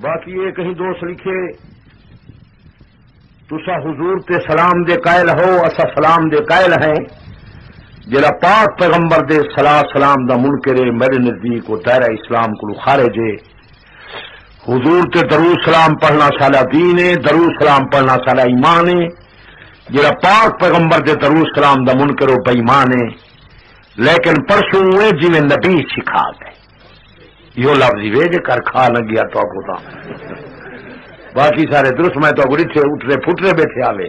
باقی یہ کہیں دوست لکھے تسا حضور تے سلام دے قائل ہو اسا سلام دے قائل ہیں جڑا پاک پیغمبر دے سلام دا منکر میرے نزدیک وہ دائرہ اسلام کو خارج ہے. حضور تے درود سلام پڑھنا سالا دین ہے، درود سلام پڑھنا سالا ایمان ہے. جڑا پاک پیغمبر دے درود سلام دا منکر وہ بے ایمان ہے. لیکن پرسوں ہوئے جی میں نبی سکھا گئے یہ لفظ وے جے کر کھا نہ گیا تو کو باقی سارے درست میں تو اٹھے اٹھے پھٹرے بیٹھے آوے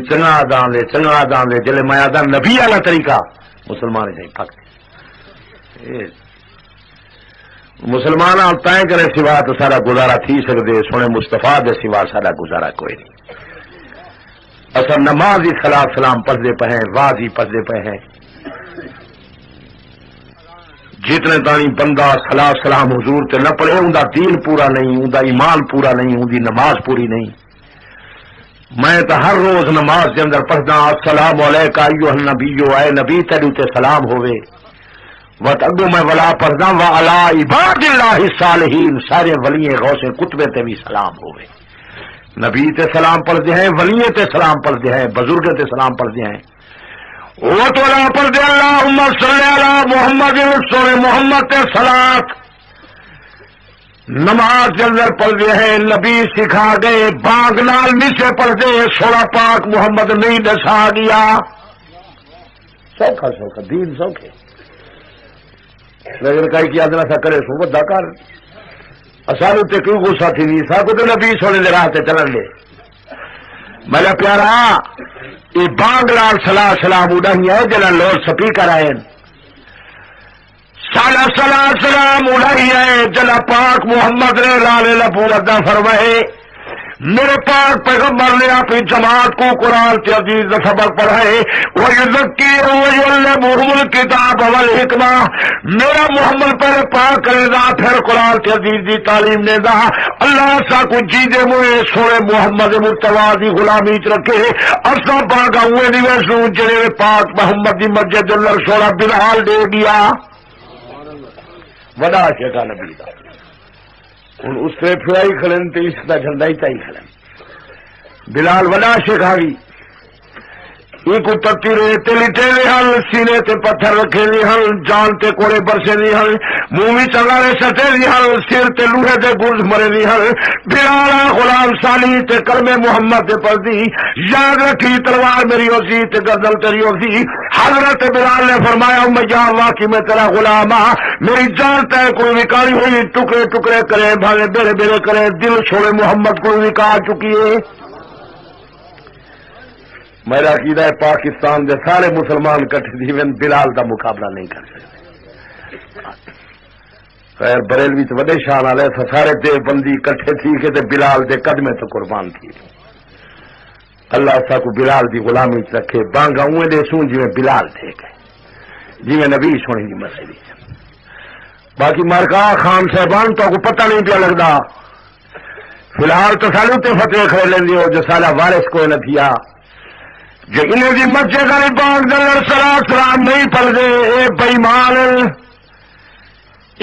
چنگا دان لے جلے میں آدھا نبی والا طریقہ مسلمان جائیں پک مسلمان تائیں کرے سوا تو سارا گزارا تھی سکتے سونے مستفا دے سوا سارا گزارا کوئی نہیں. اصل نماز ہی خلاف سلام پڑھتے پہ ہیں واز ہی پڑھتے پہ ہیں. جتنے تانی بندہ خلاف سلام حضور تے نہ پڑھے ان دا دین پورا نہیں، ان دا ایمان پورا نہیں، ان دی نماز پوری نہیں. میں تو ہر روز نماز کے اندر پڑھدا السلام علیکہ ایھا النبی، اے نبی تیرے تے سلام ہوے. وت اگوں میں ولا پڑھدا وا علی عباد اللہ الصالحین، سارے ولی غوث قطب تے بھی سلام ہوے. نبی تے سلام پڑھتے ہیں، ولی تے سلام پڑھتے ہیں، بزرگ تے سلام پڑھتے ہیں. وہ تو پڑھتے اللہم صلی علی محمد سورہ محمد تے صلاۃ نماز کے اندر پڑھتے ہیں. نبی سکھا گئے باغ نال نیچے پڑھتے سورہ پاک محمد نہیں دسا گیا. سوکھا سوکھا دین سوکھے لیکن کئی کی آدمی ایسا کرے سو بدا کر سانو تے کیوں غصہ تھی نہیں سا کو تو نبی سونے دے راہ تے چلن دے. میرا پیارا یہ باغ لال سلام اڑائی ہے جنا لوڈ سپیکر آئے سالا سلام اڑائی ہے جنا پاک محمد نے لال لبو ادا فرمائے. میرے پاک پیغمبر نے اپنی جماعت کو قرآن کے عزیز سبق پڑھائے وَيُذَكِّرُهُمُ الْكِتَابَ وَالْحِكْمَةَ. میرا محمد پہلے پاک کرے گا پھر قرآن کے عزیز دی تعلیم دے گا. اللہ سا کو جیدے موئے سورے محمد مرتضی دی غلامی چ رکھے اصلا پاک ہوئے دی ویسو جڑے پاک محمد دی مسجد اللہ سوڑا بلال دے گیا وڈا شیخا نبی دا. ہوں اس سے پھرائی کھڑن تو اس کا جھنڈا ہی تائی کھڑن. بلال وڈا شیخاوی ایک تتی رہے لٹے ہل سینے تے پتھر رکھے ہل جان تے کوڑے برسے ہل منہ بھی چنگارے سٹے ہل سر تے لوہے تے گرز مرے ہل. بلالا غلام سالی تے کلمے محمد تے پڑھدی یاد رکھی تلوار میری ہوسی تے گردن تیری ہوسی. حضرت بلال نے فرمایا امیہ واقعی میں تیرا غلام ہاں میری جان تے کوئی نکالی ہوئی ٹکڑے ٹکڑے کرے بھاگے بیڑے بیڑے کرے دل چھوڑے محمد کو نکال چکی ہے. میرا عقیدہ ہے پاکستان دے سارے مسلمان کٹھے دیون بلال دا مقابلہ نہیں کر سکتے. خیر بریلوی تو وڈے شان والے سارے دیو بندی کٹھے تھی کہ تے بلال دے قدمے تو قربان تھی. اللہ سا کو بلال دی غلامی چ رکھے. بانگا اوے دے سون جی بلال تھے گئے جی نبی سونے کی مسئلے. باقی مرکا خان صاحبان تو کو پتہ نہیں پیا لگتا فی الحال تو سالو تے فتوی کھڑے لیندے ہو جو سالہ وارث کوئی نہ تھیا جو انہیں دی مسجد علی پاک دلر سلام نہیں پڑھ دے اے بےمان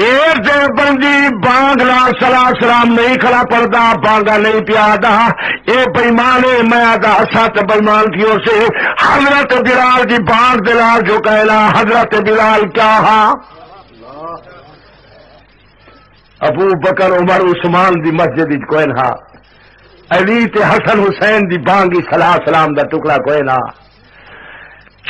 ایک دے بندی بانگ لال سلام نہیں کھڑا پڑتا بانگا نہیں پیادا اے بےمان میں آدھا سات بےمان کی اور سے حضرت بلال دی بانگ دلال جو کہلا حضرت بلال کیا ہاں ابو بکر عمر عثمان دی مسجد کوئی نہ علی تے حسن حسین دی بانگی سلام دا ٹکڑا کوئی نہ.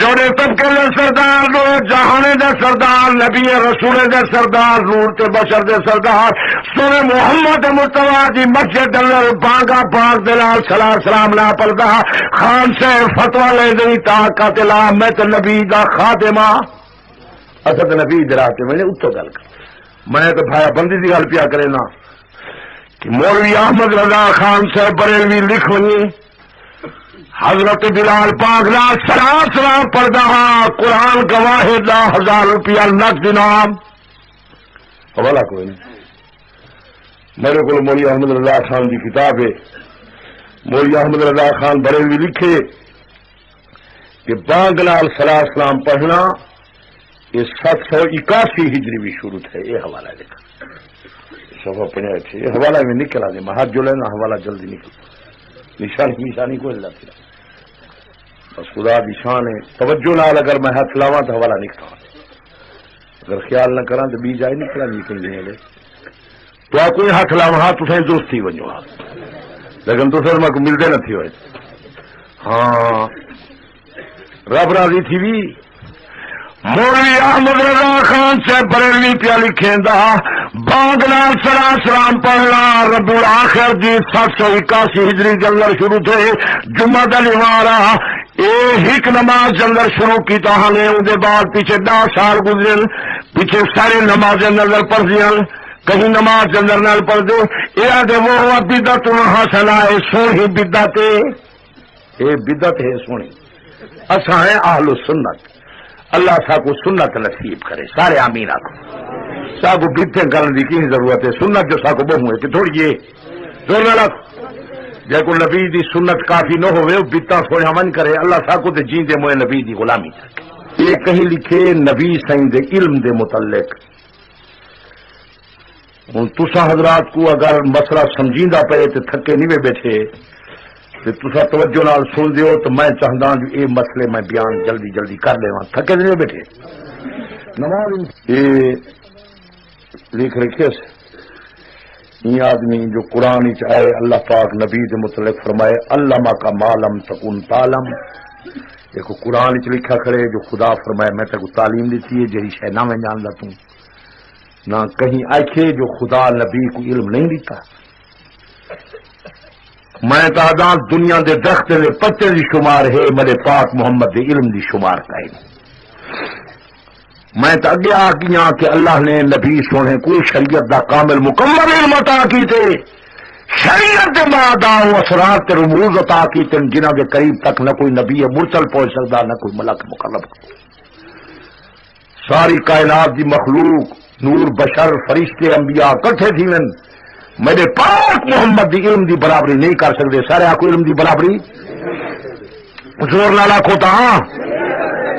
چوڑے طبقے دے سردار دو جہانے دے سردار نبی رسول دے سردار نور تے بشر دے سردار سورہ محمد مرتضی دی مسجد اندر بانگا پاک دلال سلام نہ پڑدا. خان سے فتوی لے گئی طاقت لا میں تے نبی دا خادمہ اسد نبی دراتے میں نے اتو گل کر میں تو بھایا بندی دی گل پیا کرے نا کہ مولوی احمد رضا خان صاحب بریلوی لکھ ہوئی حضرت بلال پاک لا سلام پڑھتا ہاں قرآن گواہ 10,000 روپیہ نقد انعام حوالہ کوئی نہیں. میرے کو مولوی احمد رضا خان کی کتاب ہے. مولوی احمد رضا خان بریلوی لکھے کہ بانگ لال سلام پڑھنا یہ 781 ہجری بھی شروع ہے. یہ حوالہ لکھا صفحہ پڑھا تھے حوالہ میں نکلا دے میں ہاتھ جو لینا حوالہ جلدی نکل نشانی کو اللہ تھی بس خدا دی شان ہے توجہ نال اگر میں ہاتھ لاواں تو حوالہ نکلا اگر خیال نہ کراں تو بیج آئے نکلا نکل گئے لے تو آپ کوئی ہاتھ لاواں ہاتھ تسیں دوست تھی ونجو لیکن تو سر میں کو ملتے نہ تھی ہوئے ہاں رب راضی تھی بھی مولوی احمد رضا خان سے بریلوی پیا لکھیندا باغ نال سلام پڑھنا رب الآخر جی 781 ہجری جلر شروع تھے جمعہ دلیوارا ایک نماز جلر شروع کی تاہنے ان دے بعد پیچھے 10 سال گزرن پیچھے سارے نماز نظر پڑھ دین کہیں نماز جلر نال پڑھ دے یہ دے وہ ہوا بدعت حسنہ ہے سونی بدعت ہے بدعت ہے سونی اساں ہیں اہل سنت اللہ سا کو سنت نصیب کرے سارے آمین آکو سا کو بیٹھے کرنے کی ضرورت ہے سنت جو سا کو بہو ہے کہ تھوڑی یہ زور نہ رکھ جے کو نبی دی سنت کافی نہ ہوئے بیتا سونے من کرے اللہ سا کو تے جیندے موئے نبی دی غلامی یہ کہیں لکھے نبی سائیں دے علم دے متعلق ہوں تسا حضرات کو اگر مسئلہ سمجھیندا پے تے تھکے نہیں بیٹھے تسا توجہ نال سن دیو تو میں چاہتا جو یہ مسئلے میں بیان جلدی جلدی کر لے تھکے نہیں بیٹھے نماز یہ لکھ رکھے یہ آدمی جو قرآن آئے اللہ پاک نبی دے متعلق فرمائے علامہ کا معلم تکن تعلم دیکھو قرآن لکھا کھڑے جو خدا فرمائے میں تک تعلیم دیتی ہے جہی شے نہ میں جان لا توں نہ کہیں آئے جو خدا نبی کو علم نہیں دیتا میں تعداد دنیا دے درخت دے پتے دی شمار ہے میرے پاک محمد دے علم دی شمار کا ہے میں تو اگے آ گیا کہ اللہ نے نبی سونے کوئی شریعت دا کامل مکمل علم عطا کی تے شریعت دے مادہ و اثرات تے رموز عطا کی تے جنہ دے قریب تک نہ کوئی نبی مرسل پہنچ سکتا نہ کوئی ملک مقرب ساری کائنات دی مخلوق نور بشر فرشتے انبیاء کٹھے تھی من میرے پاک محمد دی علم دی برابری نہیں کر سکتے سارے آکو علم دی برابری زور نہ لاکھو تا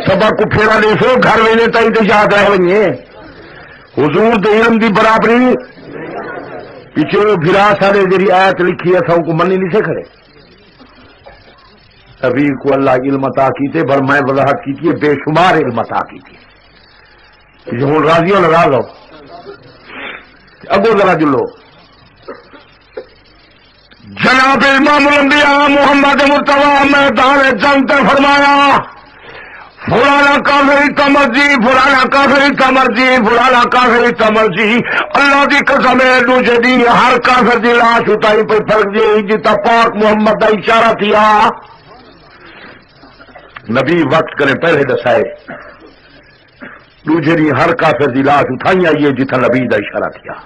سبق کو پھیرا نہیں سو گھر لینے تھی تو یاد رہ ہوئے حضور دے علم دی برابری پیچھے بھرا سارے جی آیت لکھی ہے سو کو منی نہیں سے کھڑے ابھی کو اللہ علم عطا کیتے بل میں وضاحت کی بے شمار علم عطا کی تھی ہوں راضی ہو لگا لو اگو ذرا جلو جناب امام الانبیاء محمد مصطفیٰ میدان جنگ تے فرمایا فلانا کافر کا مرضی فلانا کافر کا مرضی فلانا کافر کا مرضی اللہ دی قسم ہے دوجے دی ہر کافر دی لاش اتائی پہ فرق دی جتا پاک محمد دا اشارہ کیا نبی وقت کرے پہلے دسائے دوجے دی ہر کافر دی لاش اٹھائی آئیے جتا نبی دا اشارہ کیا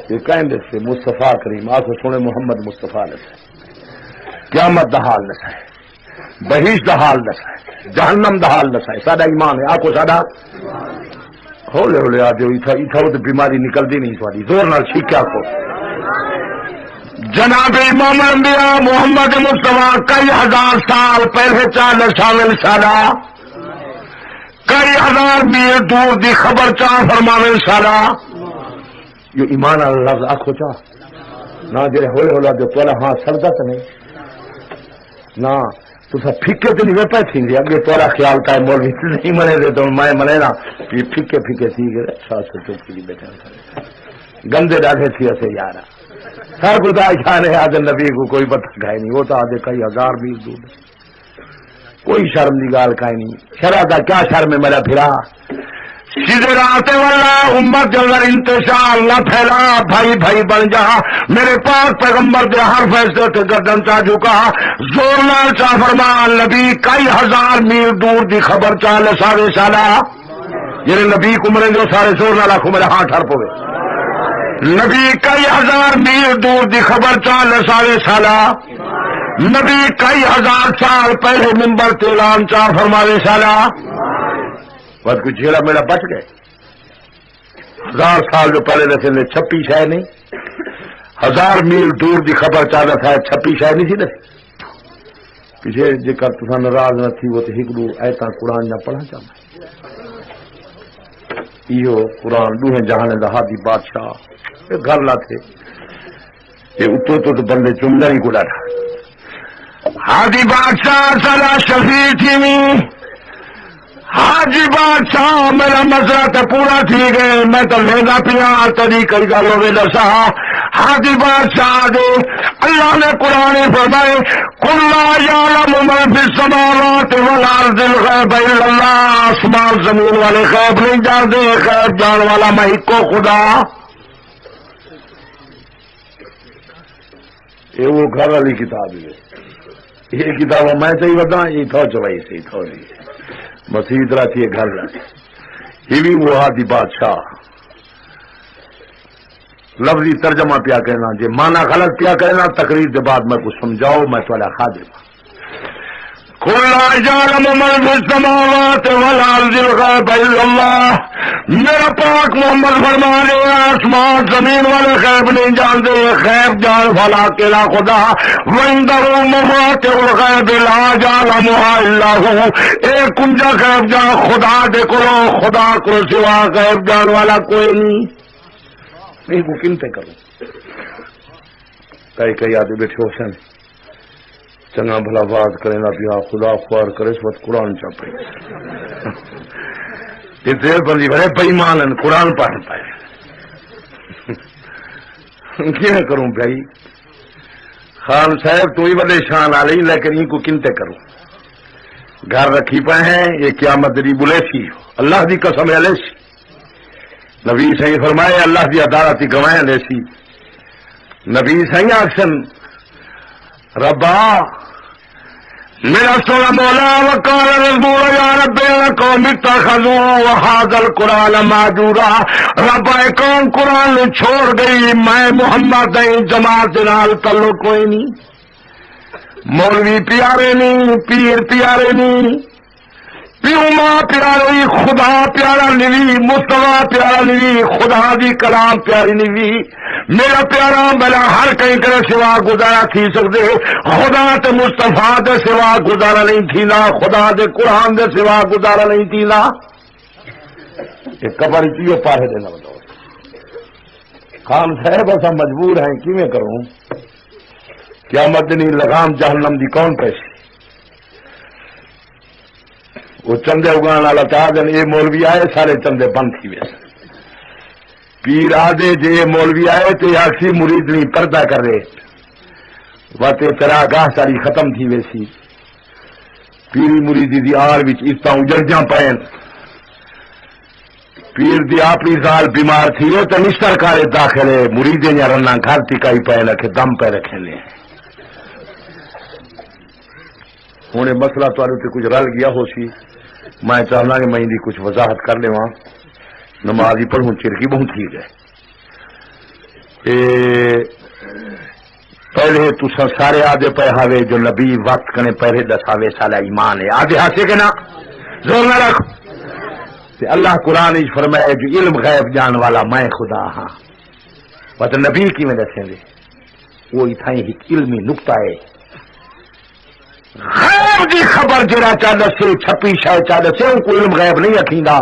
یہ کہیں سے مصطفیٰ کریم آپ کو سنے محمد مصطفیٰ نسائے قیامت دا حال نسائے بہیش دا حال نسائے جہنم دا حال نسائے سادہ ایمان ہے آپ کو سادہ ہولے ہولے آ جو اتھا تو بیماری نکلتی نہیں سواری زور نال چھیکیا کو جناب امام الانبیاء محمد مصطفیٰ کئی ہزار سال پہلے چاند شامل سالہ کئی ہزار میل دور دی خبر چاہ فرماوے سارا یہ ایمان لفظ آخو چاہ نہ جڑے ہولے ہولا جو تولا ہاں سردا تو نہیں نہ تو سب پھکے تو نہیں پہ تھی اگے تولا خیال کا مولوی نہیں منے دے تو میں منے نا یہ پھکے پھکے تھی گئے 700 چوک کے لیے بیٹھا گندے ڈاکے تھی ایسے یارا ہر خدا جانے آج نبی کو کوئی پتہ کھائے نہیں وہ تو آدھے کئی ہزار میل دور کوئی شرم کی گال کا نہیں شرع کا کیا شرم ہے میرا پھرا سیدھے راستے والا امت جلد انتشار نہ پھیلا بھائی بھائی بن جا میرے پاک پیغمبر دے ہر فیصلے سے گردن چاہ چکا زور نال چاہ فرمان نبی کئی ہزار میل دور دی خبر چاہ لے سارے سالہ یہ نبی کو مرے جو سارے زور نال آخو میرے ہاتھ ہر پوے نبی کئی ہزار میل دور دی خبر چاہ لے سارے سالہ نبی کئی ہزار سال پہلے منبر تے اعلان چار فرماوے سالہ بس کچھ جھیلا میرا بچ گئے 1000 سال جو پہلے رسے نے چھپی شاید نہیں 1000 میل دور دی خبر چاہتا تھا چھپی شاید نہیں سی رسی پیچھے جے کر تسا ناراض نہ تھی وہ تو ہکڑو ایتا قرآن نہ پڑھا چاہتا یہ قرآن دوہیں جہان دا ہادی بادشاہ یہ گھر لا تھے یہ اتو تو بندے چمدہ ہی کو ڈاٹا ہادی بادشاہ سلا شفیع تھی نہیں حاجی بادشاہ میرا مسئلہ تو پورا تھی گئے میں تو لینا پیا تری کئی گالوں میں دسا حاجی بادشاہ دے اللہ نے قرآن فرمائے قل لا یعلم من فی السماوات والارض الغیب الا اللہ آسمان زمین والے غیب نہیں جانتے غیب جان والا میں کو خدا یہ وہ گھر والی کتاب ہے یہ کتاب میں صحیح بتا یہ تھو چلائی صحیح تھو نہیں مسیح طرح تھی گھر یہ بھی وہ ہادی بادشاہ لفظی ترجمہ پیا کہنا جی مانا غلط پیا کہنا تقریر کے بعد میں کچھ سمجھاؤ میں تھوڑا خادم قل لا یعلم من فی السماوات والارض الغیب الا اللہ میرا پاک محمد فرما رہے آسمان زمین والے غیب نہیں جانتے غیب جان والا اکیلا خدا وعنده مفاتح الغیب لا یعلمها الا هو ایک کنجا غیب جان خدا دے خدا کو سوا غیب جان والا کوئی نہیں نہیں کو کنتے کروں کئی آدمی بیٹھے ہو سن چنگا بھلا بات کرے نہ پیا خدا خوار کرے اس وقت قرآن چاپے یہ دیر بندی بڑے بےمان قرآن پڑھتا ہے کیا کروں بھائی خان صاحب تو ہی بڑے شان آ رہی لیکن ان کو کنتے کروں گھر رکھی پائے ہیں یہ قیامت دی بلیسی اللہ دی قسم ہے لیسی نبی صحیح فرمائے اللہ دی عدالت گوائیں لیسی نبی صحیح آکشن ربا میرا سونا مولا وقال رسول یا رب قوم اتخذوا هذا القرآن مهجورا رب قوم قرآن چھوڑ گئی میں محمد جماعت نال تعلق کوئی نہیں مولوی پیارے نہیں پیر پیارے نہیں پیو ماں پیارے خدا پیارا نہیں مصطفیٰ پیارا نہیں خدا دی کلام پیاری نہیں میرا پیارا بلا ہر کہیں کرے سوا گزارا تھی سکتے خدا تے مصطفیٰ دے سوا گزارا نہیں تھی نا خدا دے قرآن دے سوا گزارا نہیں تھی نا ایک قبر چیو پاہے دینا بتاؤ خان صاحب ایسا مجبور ہیں کی میں کروں کیا مدنی لگام جہنم دی کون پیسی وہ چندے اگان والا چاہ دن یہ مولوی آئے سارے چندے بند تھی ویسے پیر آدھے جے مولوی آئے تو آخسی مرید نہیں پردہ کر رہے واتے تیرا گاہ ساری ختم تھی ویسی پیری مریدی دی آر وچ عزتاں اجڑجاں پین پیر دی اپنی ذال بیمار تھی وہ تو نشتر کارے داخلے مریدیں یا رنا گھر ٹکائی پے رکھے دم پہ رکھے لے ہوں مسئلہ تے کچھ رل گیا ہو سی میں چاہنا کہ میں کچھ وضاحت کر لے وہاں نماز ہی پڑھوں چرکی بہت ٹھیک ہے پہلے تسا سارے آدھے پہ ہاوے جو نبی وقت کنے پہلے دساوے سالہ ایمان ہے آدھے ہاتھے کے نا زور نہ رکھ اللہ قرآن فرمائے جو علم غیب جان والا میں خدا ہاں بس نبی کی میں دسیں گے وہ اتھائی ہی علمی نکتہ ہے غیب دی خبر جرا چاہتا سے چھپی شاید چاہتا سے ان کو علم غیب نہیں رکھیندا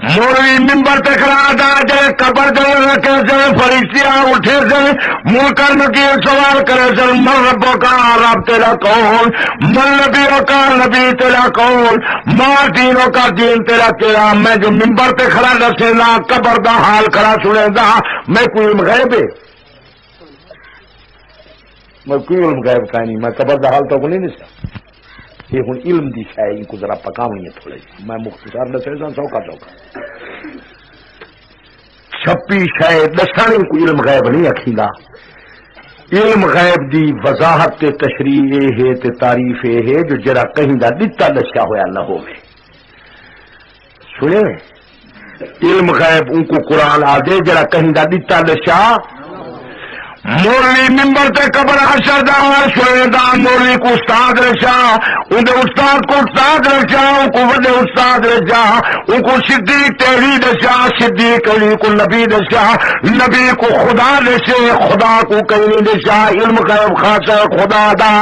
مولوی ممبر تے کھڑا دا جے قبر دے رکھے سے فرشتیاں اٹھے سے منکر نکیر سوال کرے سے من ربو کا رب تیرا کون من نبیوں کا نبی تیرا کون ماں دینوں کا دین تیرا تیرا میں جو ممبر تے کھڑا دسے نا قبر دا حال کھڑا سنے دا میں کوئی علم غیب ہے میں کوئی علم غیب کا نہیں میں قبر دا حال تو نہیں دسا یہ ہوں علم دی شاید ان کو ذرا پکاونی ہے تھوڑی میں مختصر دسے سوکھا چھپی شاید دسانے کو علم غیب نہیں رکھیندا علم غیب دی وضاحت تے تشریح ہے تے تعریف ہے جو جرا کہیں دا دتا دسیا ہویا نہ ہوئے سنے علم غیب ان کو قرآن آدھے جرا کہیں دا دتا دسیا مولوی ممبر تے قبر حشر دا سنے دا مولوی کو استاد رکھا ان دے استاد کو استاد رکھا ان کو وڈے استاد رکھا ان کو صدیق تحریر دسیا صدیق علی کو نبی دسیا نبی کو خدا دسے خدا کو کہیں نہیں دسیا علم غیب خاص ہے خدا دا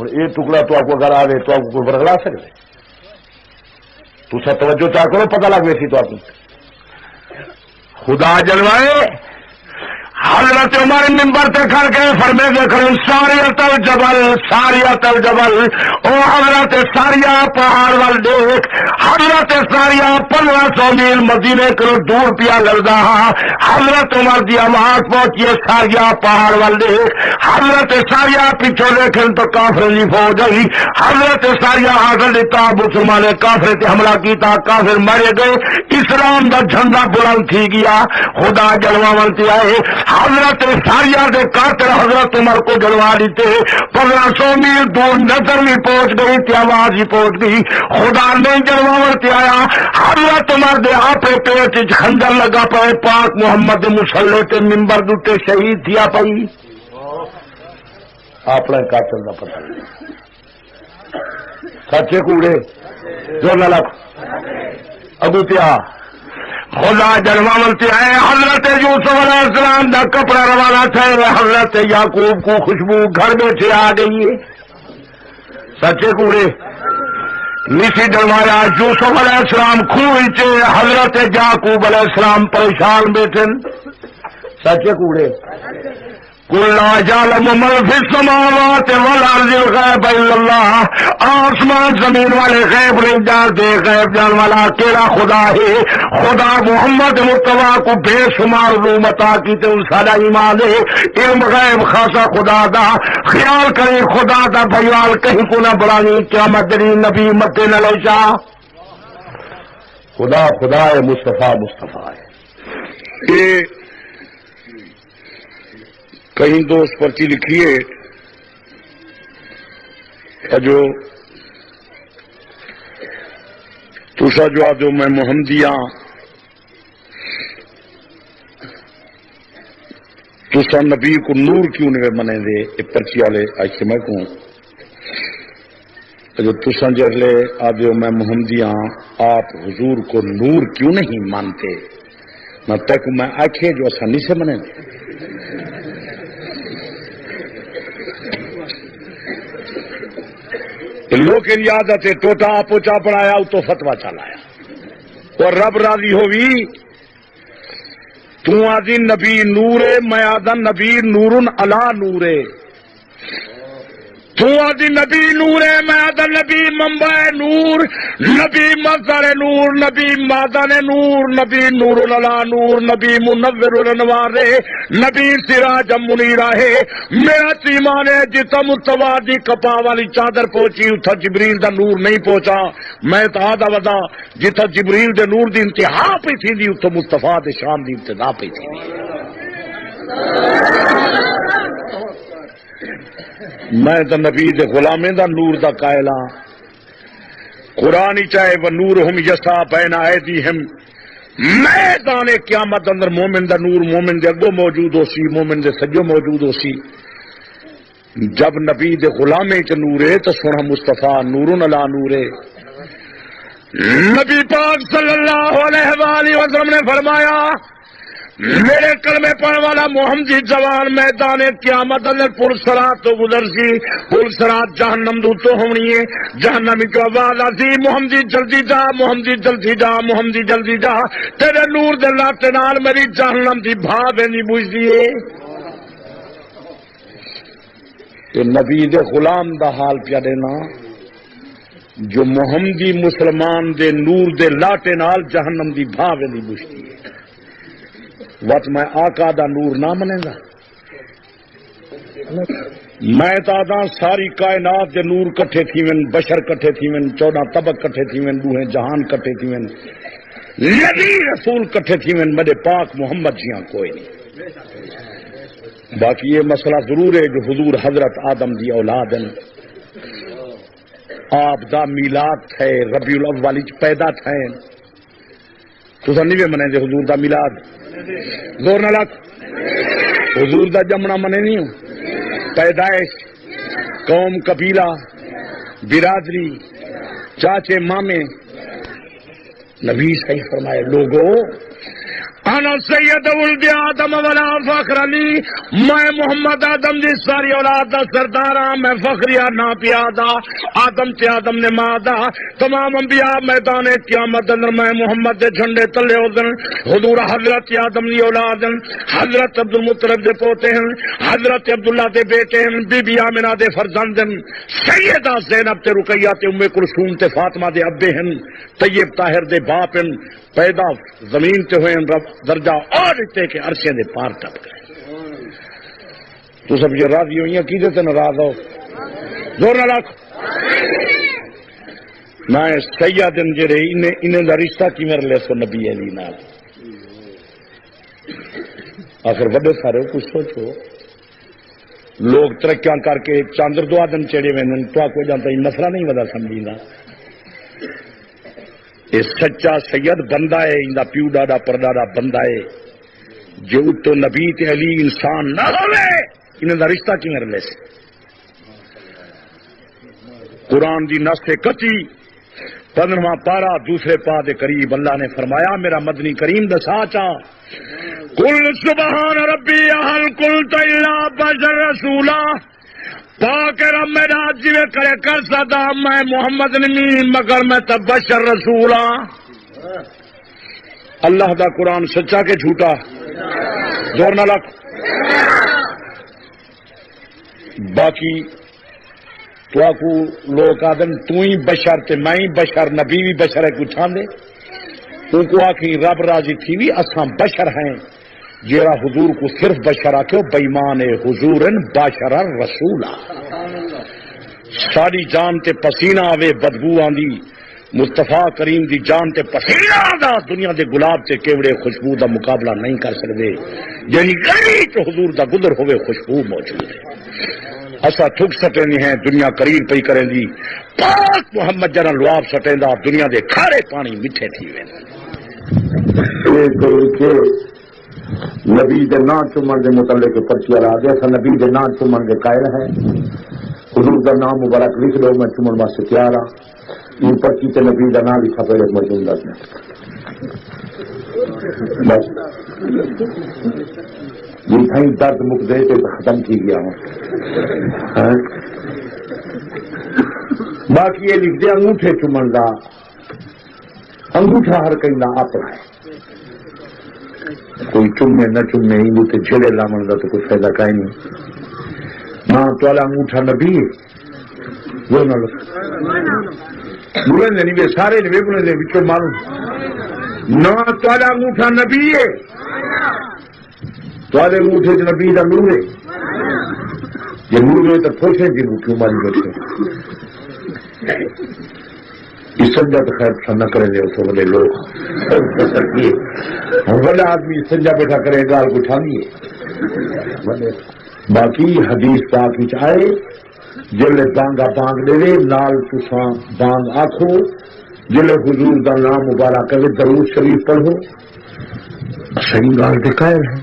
ہوں یہ ٹکڑا تو آپ کو اگر آ گئے تو آپ کو کوئی برگلا سکتے تو سب توجہ چاہ کرو پتہ لگ گئی سی تو آپ کو خدا جلوائے حضرت عمر منبر تے کھڑ کے فرمے دے کریں ساریت الجبل او حضرت ساریہ پہاڑ وال دیکھ حضرت ساریہ 1500 میل مدینے کرو دور پیا لگدا حضرت عمر دی آواز پہنچی ساریہ پہاڑ وال دیکھ حضرت ساریہ پیچھے دیکھیں تو کافر دی فوج آئی حضرت ساریہ حاصل دیتا مسلمان کافر تے حملہ کیتا کافر مارے گئے اسلام دا جھنڈا بلند تھی گیا خدا جلواون تے آئے حضرت ساریہ کے قاتل حضرت عمر کو جلوا دیتے 1500 میل دور نظر بھی پہنچ گئی تھی آواز ہی پہنچ گئی خدا نے جلواور تے آیا حضرت عمر دے اپنے پیٹ خنجر لگا پائے پاک محمد مسلح تے منبر دے شہید تھیا پئی اپنے قاتل کا پتہ نہیں سچے کوڑے جو نہ لکھ ابو تیا خدا جلواونتے آئے حضرت یوسف علیہ السلام دا کپڑا روانہ تھے حضرت یعقوب کو خوشبو گھر بیٹھے آ گئی ہے سچے کوڑے نیسی جلوایا یوسف علیہ السلام خوہ چے حضرت یعقوب علیہ السلام پریشان بیٹھے سچے کوڑے قل لا يعلم من في السماوات والارض الغیب الا اللہ آسمان زمین والے غیب نہیں جانتے غیب جان والا کیڑا خدا ہے خدا محمد مصطفیٰ کو بے شمار علوم عطا کی تے ان سارا ایمان ہے علم غیب خاصا خدا دا خیال کریں خدا دا بھیال کہیں کو نہ بڑھانی قیامت دری نبی مد نہ لشا خدا خدا ہے مصطفیٰ مصطفیٰ ہے یہ کہیں دوست پرچی لکھیے جو تسا جو آدھو میں محمدیاں تسا نبی کو نور کیوں نہیں منے دے یہ پرچی والے ایسے میں کہوں جو تسا جلے آدھو میں محمدیاں آپ حضور کو نور کیوں نہیں مانتے میں تک میں آکھے جو آسانی سے منے دے لوگ عادت ہے ٹوٹا پوچا پڑھایا تو فتوا چلایا اور رب راضی ہوئی تو آدھی نبی نورے میں آدھا نبی نورن علا نورے تو آدھی نبی نورے میں آدھا نبی منبع نور نبی مظہر نور نبی مادن نور نبی نور علا نور نبی منور الانوار نبی سراج منیرہ ہے میرا ایمان ہے جتا مصطفیٰ دی کپا والی چادر پہنچی اتھا جبریل دا نور نہیں پہنچا میں تا آدھا ودا جتا جبریل دے نور دی انتہا پہ تھی دی اتھا مصطفیٰ دے شان دی ابتدا پہ تھی دی میں تو نبی دے غلامیں دا نور دا قائلہ قرآن ہی چاہے وہ نورہم یسا بین ایدیہم میدان قیامت اندر مومن دا نور مومن دے اگو موجود ہو سی مومن دے سجو موجود ہو سی جب نبی دے غلامیں چ نورے تو سونا مصطفیٰ نورن علا نورے نبی پاک صلی اللہ علیہ وآلہ وسلم نے فرمایا میرے کلمے پڑھنے والا محمدی جوان میدان قیامت اندر پرسرات تو گزر سی پرسرات جہنم دو تو ہونی ہے جہنمی کو آواز آتی محمدی جلدی جا محمدی جلدی جا محمدی جلدی جا تیرے نور دے لاتے نال میری جہنم دی بھاوے نہیں بجھدی ہے کہ نبی دے غلام دا حال پیا دینا جو محمدی مسلمان دے نور دے لاتے نال جہنم دی بھاوے نہیں بجھدی ہے وقت میں آقا دا نور نہ منے گا میں تادا ساری کائنات دے نور کٹھے تھی ون بشر کٹھے تھی ون 14 طبق کٹھے تھی ون بوہیں جہان کٹھے تھی ون نبی رسول کٹھے تھی ون میرے پاک محمد جیاں کوئی نہیں باقی یہ مسئلہ ضرور ہے جو حضور حضرت آدم دی اولاد ہیں آپ دا میلاد تھے ربیع الاول پیدا تھے تو نہیں منے دے حضور دا میلاد زور نہ لگ حضور دا جمنا منے نہیں ہوں پیدائش قوم قبیلہ برادری چاچے مامے نبی صحیح فرمائے لوگوں انا سید ولد آدم ولا فخر علی، میں محمد آدم دی ساری اولاد دا سردار ہاں، میں فخریہ نا پیادا آدم تے آدم نے مادا، تمام انبیاء میدان قیامت اندر میں محمد دے جھنڈے تلے ہوندن، حضور حضرت آدم دی اولاد ہیں، حضرت عبد المطلب دے پوتے ہیں، حضرت عبداللہ دے بیٹے ہیں، بی بی آمنہ دے فرزند ہیں، سیدہ زینب تے رقیہ تے ام کلثوم تے فاطمہ دے ابے ہیں، طیب طاہر دے باپ ہیں، پیدا زمین تے ہوئے رب درجہ اور اتنے کے عرشے دے پار ٹپ گئے۔ تو سب یہ راضی ہوئی ہیں، کیجے تے ناراض ہو زور نہ رکھ۔ میں سیدن جڑے انہیں دا رشتہ کی میرے لے سو نبی علی نال، آخر وڈے سارے کچھ سوچو، لوگ ترقیاں کر کے چاندر دعا دن چڑے ہوئے تو کو جانتا ہی مسئلہ نہیں ودا سمجھینا۔ یہ سچا سید بندہ ہے، اندا پیو ڈاڈا پردادا بندہ ہے، جو تو نبی تے علی انسان نہ ہوئے انہاں دا رشتہ کی میرے لے سے۔ قرآن دی نص قطعی 15واں پارہ دوسرے پا دے قریب اللہ نے فرمایا، میرا مدنی کریم دا ساچا، قل سبحان ربی ہل قلت الا بشر رسولا، پاک رب میرا جی کرے کر سدا میں محمد نمین مگر میں تب بشر رسول ہاں۔ اللہ دا قرآن سچا کے جھوٹا زور نہ لگ۔ باقی تو آکو لوگ آدم تو ہی بشر تے میں ہی بشر، نبی بھی بشر ہے کچھ آن دے ان کو آکھی رب راضی تھی بھی اساں بشر ہیں، جیرا حضور کو صرف بشر آکھو بےمان حضورن باشر رسولا، ساری جان تے پسینہ آوے بدبو آندی، مصطفیٰ کریم دی جان تے پسینہ آندا، دنیا دے گلاب تے کیوڑے خوشبو دا مقابلہ نہیں کر سکتے، یعنی گلی تو حضور دا گدر ہوئے خوشبو موجود ہے۔ اسا تھک سٹینی ہیں، دنیا قریر پئی کریں دی، پاک محمد جنہ لواب سٹیں دا، دنیا دے کھارے پانی میٹھے تھی وے۔ نبی دے نا چومن دے متعلق پرچی لا دیا، نبی دے نا چومن کے قائل ہے، حضور دا نام مبارک لکھ دو، میں چومن واسطے تیار ہاں، ان پرچی تے نبی دا نام لکھا پہلے موجود ہے بس یہ کہیں درد مک دے تو ختم کی گیا ہوں۔ باقی یہ لکھ دے انگوٹھے چومن دا، انگوٹھا ہر کہیں نہ اپنا ہے، کوئی چومے نہ چومے انگوٹھے جھیڑے لامن دا تو کوئی فائدہ کہیں نہیں، نہ تو والا انگوٹھا نبی ہے وہ نہ بولیں نہیں، سارے نہیں بولیں دے بچوں معلوم نہ تو والا انگوٹھا نبی ہے، تو والے انگوٹھے چ نبی دا نور ہے، یہ نور ہوئے تو پھوسے جی انگوٹھی ماری بیٹھے سنجا تو خیر پسند نہ کریں گے اس والے لوگ، بڑا آدمی سنجا بیٹھا کرے گال کو اٹھانی۔ باقی حدیث پاک آئے جلے بانگا بانگ دے نال تساں بانگ آخو، جلے حضور دا نام مبارک کرے درود شریف پڑھو، صحیح گال دے قائل ہے۔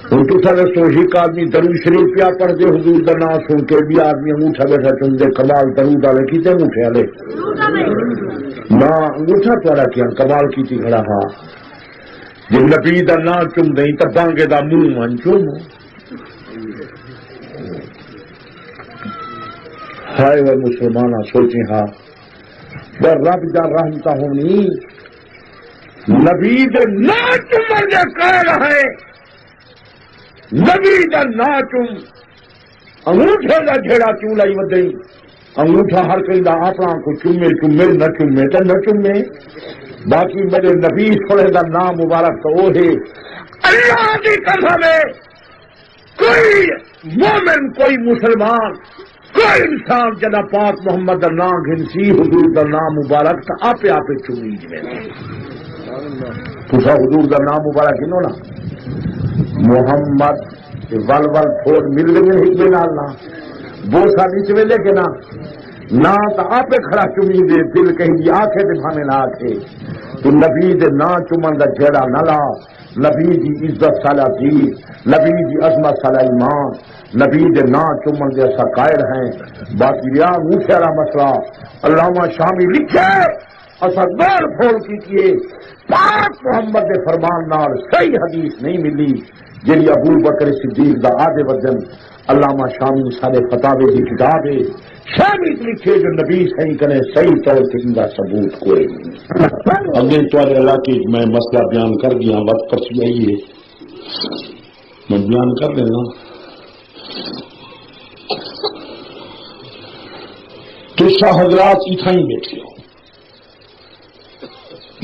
ہوں تو سارے ایک آدمی درود شریف پیا پڑھ دے، حضور دا نام سن کے بھی آدمی انگوٹھا بیٹھا چن دے، کمال درود والے کیتے انگوٹھے والے نہ انگوٹھا تھوڑا کیا کمال کی تھی کھڑا ہاں، جب نبی دا نام چم دیں تو بانگے دا منہ من چوم ہائے وہ مسلمانہ سوچیں ہاں رب دا رحمتا ہونی نبی دے نا چمن دے قائل ہے، نبی دا نا چم انگوٹھے دا جھیڑا کیوں لائی ودئی، انگوٹھا ہر کہیں دا اپنا کو چومے چومے نہ چومے تو نہ چومے، باقی میرے نبی سونے دا نام مبارک تو وہ ہے اللہ کی قسم ہے، کوئی مومن کوئی مسلمان کوئی انسان جنا پاک محمد دا نام گھنسی حضور دا نام مبارک تو آپ آپ چومی جی تسا حضور دا نام مبارک گنو نا محمد ول ول تھوڑ مل گئے ایک نال نہ بوسا نیچ ویلے کے نہ تو آپ کھڑا چومی دے دل کہیں دی آنکھیں دے بھانے نہ آکھے تو نبی دے نا چومن دا جھیڑا نہ لا، نبی دی عزت سالا دی، نبی دی عظمت سالا ایمان، نبی دے نا چومن دے ایسا قائل ہیں۔ باقی ریا انگوٹھے والا مسئلہ علامہ شامی لکھے اصل دور پھول کیجیے پاک محمد کے فرمان نال صحیح حدیث نہیں ملی جی ابو بکر صدیق دا آدھے وزن علامہ شامی سارے فتاوے کی کتاب ہے شامی لکھے جو نبی صحیح کرے صحیح طور سے ان کا ثبوت کوئی نہیں. اگے تھوڑے علاقے میں مسئلہ بیان کر گیا وقت پر آئیے میں بیان کر دینا. تسا حضرات اتنا ہی بیٹھے ہو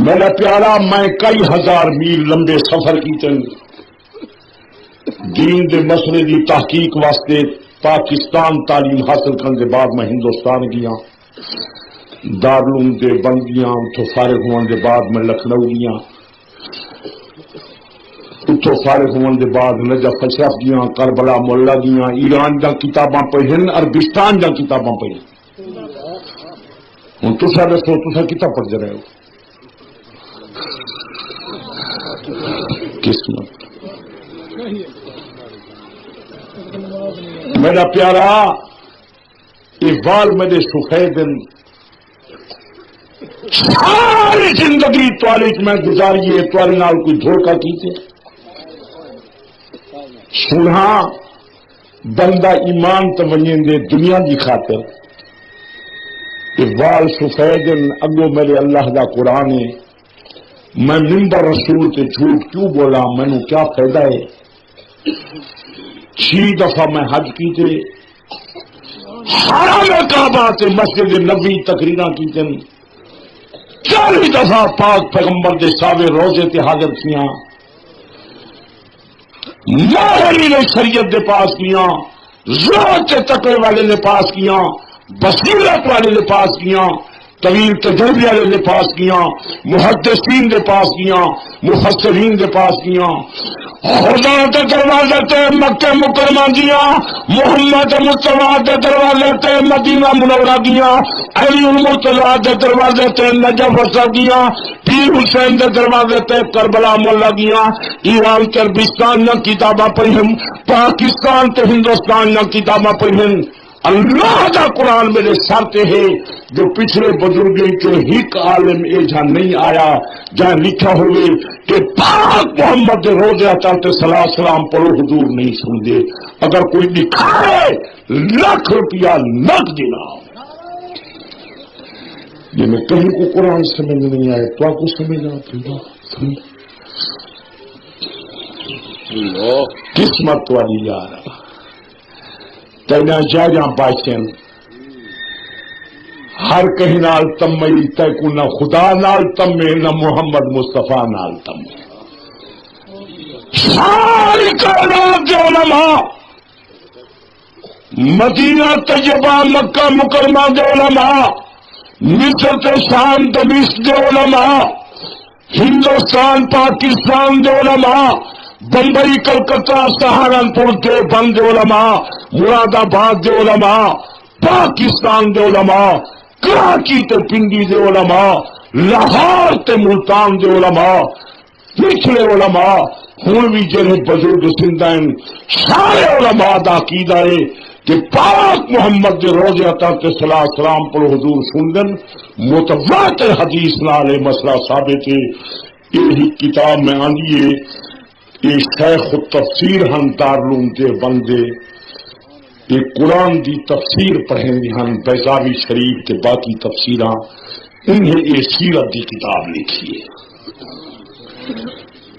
میرا پیارا میں کئی ہزار میل لمبے سفر کی دین دے مسئلے دی تحقیق واسطے پاکستان تعلیم حاصل کرنے کے بعد میں ہندوستان گیا دارالعلوم دے بن گیا اتو فارغ ہونے کے بعد میں لکھنؤ گیا اتو فارغ ہونے کے بعد نجف اشرف گیا کربلا مولا گیا ایران دا کتاباں پڑھن عربستان دا کتاباں پڑھن. ہوں تصا دسو تصا کتاب پڑھتے رہے ہو قسمت. میرا پیارا اقبال میرے سفید ساری زندگی توالی میں گزاری توالی نال کوئی دھوکہ کیتے سنا بندہ ایمان تو ونجیں دے دنیا کی خاطر. اقبال سفید اگو میرے اللہ دا قرآن ہے میں ممبر رسول تے جھوٹ کیوں بولا مینو کیا فائدہ ہے. 6 دفعہ میں حج کیتے حرم کعبہ تے مسجد نبی تقریراں کیتے 40 دفعہ پاک پیغمبر دے ساوے روزے تے حاضر کیاں ماہری نے شریعت دے پاس کیاں ذات تقوی والے نے پاس کیاں بصیرت والے نے پاس کیاں طویل تجربے والے نے پاس کیاں محدثین دے پاس کیاں مفسرین دے پاس کیاں خدا کے دروازے تے مکہ مکرمہ گیا محمد مصطفیٰ کے دروازے تے مدینہ منورہ گیا علی المرتضیٰ کے دروازے تے نجف اشرف گیا پیر حسین کے دروازے تے کربلا مولا گیا ایران کے عربستان نہ کتاباں پڑھیں پاکستان تے ہندوستان نہ کتاباں پڑھیں. اللہ کا قرآن میرے سر تے ہے جو پچھلے بزرگوں کے ایک عالم ایجا نہیں آیا جہاں لکھا ہوئے کہ پاک محمد روزہ چلتے صلاح سلام پڑھو حضور نہیں سن دے. اگر کوئی دکھائے لاکھ روپیہ لگ دینا. یہ میں کہیں کو قرآن سمجھ نہیں آئے تو آپ کو سمجھنا قسمت والی یار تینا جا جا باشن ہر کہیں نال تمئی تیکو نہ خدا نال تمے نہ محمد مصطفیٰ نال تمے. ساری کائنات کے علماء مدینہ طیبہ مکہ مکرمہ کے علماء مصر تے شام دمشق کے علماء ہندوستان پاکستان کے علماء بمبئی کلکتہ سہارنپور کے بند علماء مراد آباد کے علماء پاکستان کے علماء کراچی تے پنڈی کے علماء لاہور تے ملتان کے علماء پچھلے علماء ہوں بھی جنہیں بزرگ زندہ ہیں سارے علماء دا عقیدہ ہے کہ پاک محمد کے روزے عطا کے صلاح سلام پر حضور سندن متواتر حدیث نال مسئلہ ثابت ہے. یہی کتاب میں آنی ہے یہ شیخ التفسیر ہم دارالعلوم دے بندے یہ قرآن دی تفسیر پڑھیں گے ہم بیضاوی شریف کے باقی تفسیراں انہیں یہ سیرت دی کتاب لکھی ہے.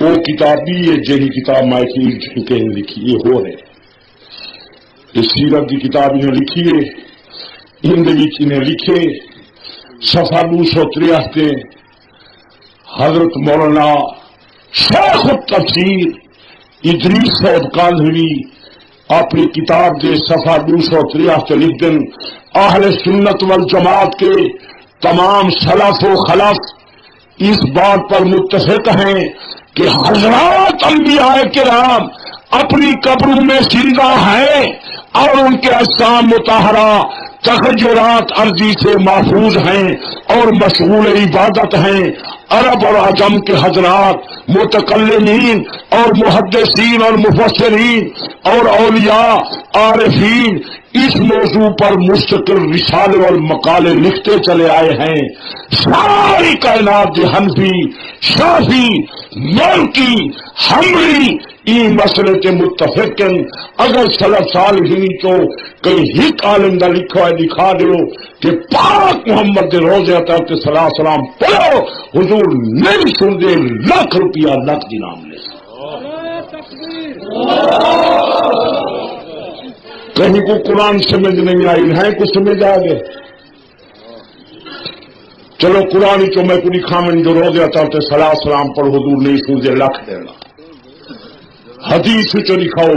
وہ کتاب بھی ہے جہی کتاب مائیکل جھنکے نے لکھی یہ ہو رہے یہ سیرت دی کتاب انہیں لکھی ہے. انہیں لکھے صفحہ 263 حضرت مولانا شیخ التفسیر ادریس صاحب کاندھوی اپنی کتاب کے صفحہ 263 لکھ دیں اہل سنت والجماعت کے تمام سلف و خلف اس بات پر متفق ہیں کہ حضرات انبیاء کرام اپنی قبروں میں زندہ ہیں اور ان کے اجسام مطہرہ تغیرات عرضی سے محفوظ ہیں اور مشغول عبادت ہیں. عرب اور عجم کے حضرات، متکلمین اور محدثین اور مفسرین اور اولیاء عارفین اس موضوع پر مستقل رسالے اور مقالے لکھتے چلے آئے ہیں. ساری کائنات کے حنفی، شافی، مالکی، حنبلی این مسئلے کے متفقن اگر سلف صالحین تو کئی ہک عالم دا لکھا ہے دکھا دو کہ پاک محمد دے روزے اطہر کے صلی اللہ علیہ وسلم پڑھو، حضور نہیں سن دے لاکھ روپیہ لاکھ دینام لے. کہیں کو قرآن سمجھ نہیں آئی ہے، کو سمجھ آ گئے. چلو قرآن چو میں کو دکھا من جو روزے اطہر کے صلی اللہ علیہ وسلم پڑھو، حضور نہیں سن دے لاکھ دینا. حدیث چو دکھاؤ،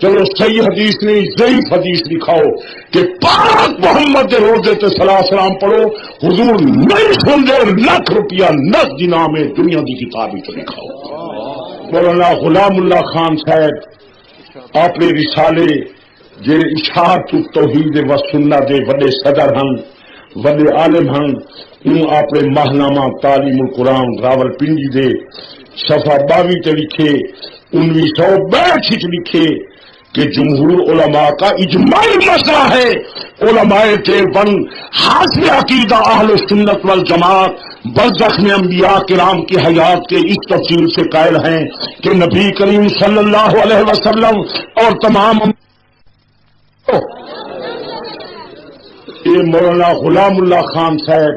چلو صحیح حدیث نہیں ضعیف حدیث دکھاؤ کہ پاک محمد دے روزے تے صلی اللہ علیہ وسلم پڑھو، حضور نہیں سن دے لاکھ روپیہ لاکھ دینار میں دنیا دی کتابی تو دکھاؤ. مولانا غلام اللہ خان صاحب اپنے رسالے جے اشاعت توحید و سنت دے وڈے صدر ہن، وڈے عالم ہن، انہوں اپنے ماہنامہ تعلیم القرآن راول پنڈی دے صفحہ 22 تے لکھے 1962 لکھے کہ جمہور علماء کا اجماعی مسئلہ ہے. علماء دیوبند حاصل عقیدہ اہل سنت والجماعت برزخ میں انبیاء کرام کی حیات کے اس تفصیل سے قائل ہیں کہ نبی کریم صلی اللہ علیہ وسلم اور تمام مولانا غلام اللہ خان صاحب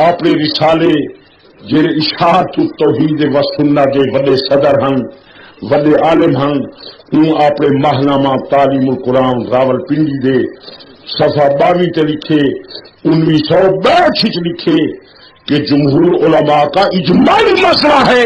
اپنے رسالے جے اشاعت توحید و سنت دے وڈے صدر ہن، وڈے عالم ہن، انہوں اپنے ماہنامہ تعلیم القرآن راول پنڈی دے صفحہ 22 تے لکھے 1962 لکھے کہ جمہور علماء کا اجماعی مسئلہ ہے.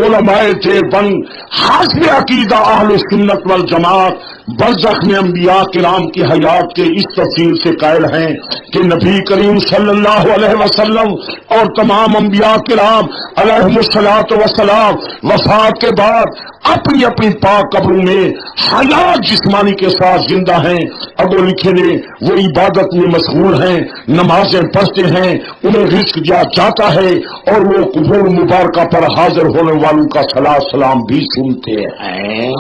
علماء دیوبند حاصل عقیدہ اہل سنت والجماعت برزخ میں انبیاء کرام کی حیات کے اس تفصیل سے قائل ہیں کہ نبی کریم صلی اللہ علیہ وسلم اور تمام انبیاء کرام علیہم الصلوۃ والسلام وفات کے بعد اپنی اپنی پاک قبروں میں حیات جسمانی کے ساتھ زندہ ہیں. اب وہ لکھے نے وہ عبادت میں مشغول ہیں، نمازیں پڑھتے ہیں، انہیں رزق دیا جاتا ہے اور وہ قبور مبارکہ پر حاضر ہونے والوں کا صلاۃ سلام بھی سنتے ہیں.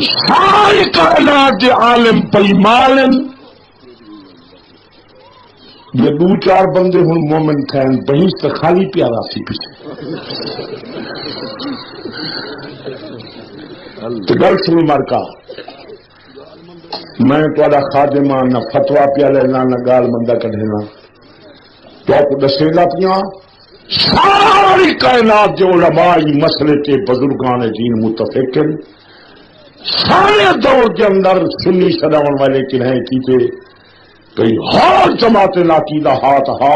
ساری کائنات کے عالم پیمالن یہ دو چار بندے ہوں مومن تھے بہیش تو خالی پیارا سی پیچھے تو گل سنی مارکا میں تھوڑا خادمہ نہ فتوا پیا لینا نہ گال مندہ کھڑنا تو آپ کو دسے گا پیا ساری کائنات جو علماء مسئلے کے بزرگان دین متفقن سارے دور کے اندر سنی سداون والے کنہیں کیتے کئی ہر جماعت ناقیدہ ہاتھ ہا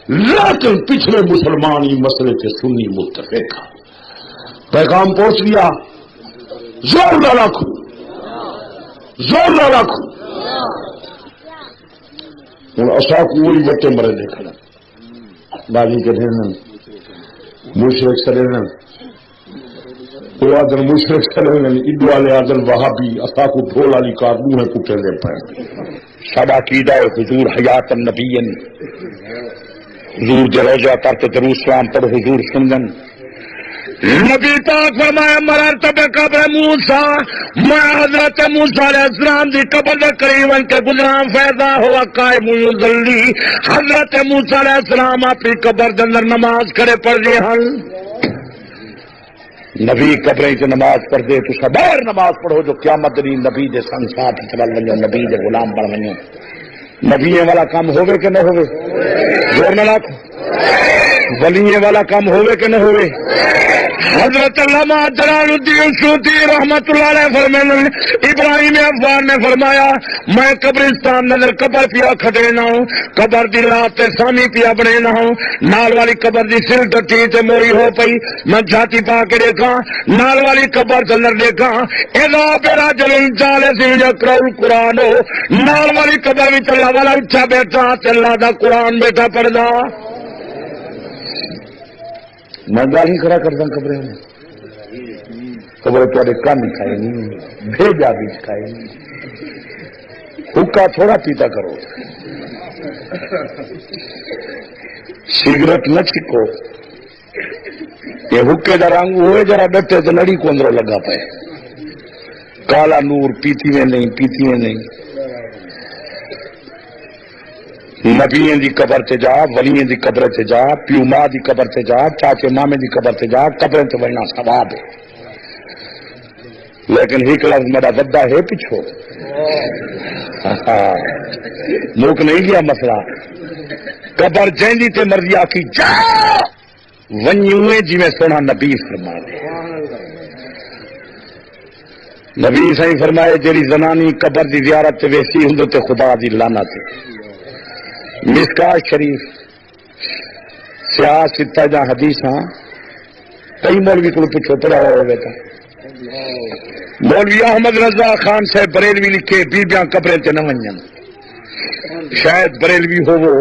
لیکن پچھلے مسلمان ہی مسئلے کے سنی متفق. پیغام پہنچ لیا، زور نہ رکھو، زور نہ رکھو. ہوں اصا کو وہی بٹے مرے دیکھنا باغی کے ڈھیرنا مشرق سڑنا وہ آدر مشرق سڑنا ادو والے آدر وہابی اصا کو ڈھول والی کاربو ہے کٹے لے پائے. سب عقیدہ حضور حیات النبی حضور جروزہ ترت درود سلام پر حضور سنن نبی پاک فرمایا مررت بقبر موسیٰ میں حضرت موسیٰ علیہ السلام دی قبر دے قریب ان کے گزران فیضا ہوا قائم یصلی. حضرت موسیٰ علیہ السلام اپنی قبر دے اندر نماز کھڑے پڑھ رہے ہیں. نبی قبریں سے نماز پڑھ دے تو سبیر نماز پڑھو جو قیامت دنی نبی دے سنگ ساتھ چل ونجو نبی دے غلام بن ونجو. نبی والا کام ہوئے کہ نہ ہوئے؟ زور نہ لاکھ. ولی والا کام ہوئے کہ نہ ہوئے؟ حضرت علامہ جلال الدین سیوطی رحمت اللہ علیہ فرمانے ابراہیم افغان نے فرمایا میں قبرستان نظر قبر پیا کھٹینا ہوں، قبر دی رات تے سامی پیا بنینا ہوں، نال والی قبر دی سل ٹٹی تے موری ہو پئی، میں جاتی پا کے دیکھا نال والی قبر تے اندر دیکھا اذا برجل جالس یقرأ القرآن، نال والی قبر وچ اللہ والا اٹھا بیٹھا تے اللہ دا قرآن بیٹھا پڑھدا. میں گال ہی کھڑا کرتا ہوں قبریں میں قبر تھوڑے کن کھائے نہیں بھیجا بھی کھائے نہیں حکا تھوڑا پیتا کرو سگریٹ نہ چھکو یہ حکے کا رنگ ہوئے ذرا ڈٹے تو لڑی کو اندر لگا پائے کالا نور پیتی میں نہیں پیتی میں نہیں نبیوں دی قبر تے جا ولیوں دی قبر تے جا پیو ماں دی قبر تے جا چاچے مامے دی قبر تے جا قبریں تے بڑھنا ثواب ہے لیکن ایک لفظ میرا ودا ہے پچھو موک نہیں گیا مسئلہ قبر جیندی تے مرضی آکی جا ونیوے جی میں سونا نبی فرما دے نبی صحیح فرمائے جیڑی زنانی قبر دی زیارت تے ویسی ہوں تے خدا دی لعنت تے مسکا شریف سیاہ ستہ جا حدیث ہاں کئی مولوی کو پوچھو پڑا ہوا بیٹا مولوی احمد رضا خان صاحب بریلوی لکھے بیبیاں قبریں تے نہ ونجن شاید بریلوی ہو وہ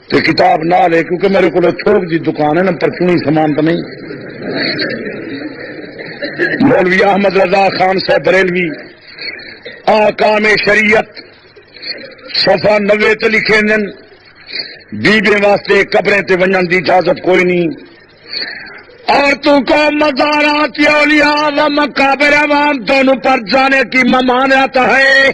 تو کتاب نہ لے کیونکہ میرے کو تھوک جی دکان ہے نا پرچونی سامان تو نہیں مولوی احمد رضا خان صاحب بریلوی آکام شریعت صفحہ 90 تے لکھے دن بیبے واسطے قبریں تے ونجن دی اجازت کوئی نہیں اور تو کو مزارات اولیاء و مقابر عوام دونوں پر جانے کی ممانعت ہے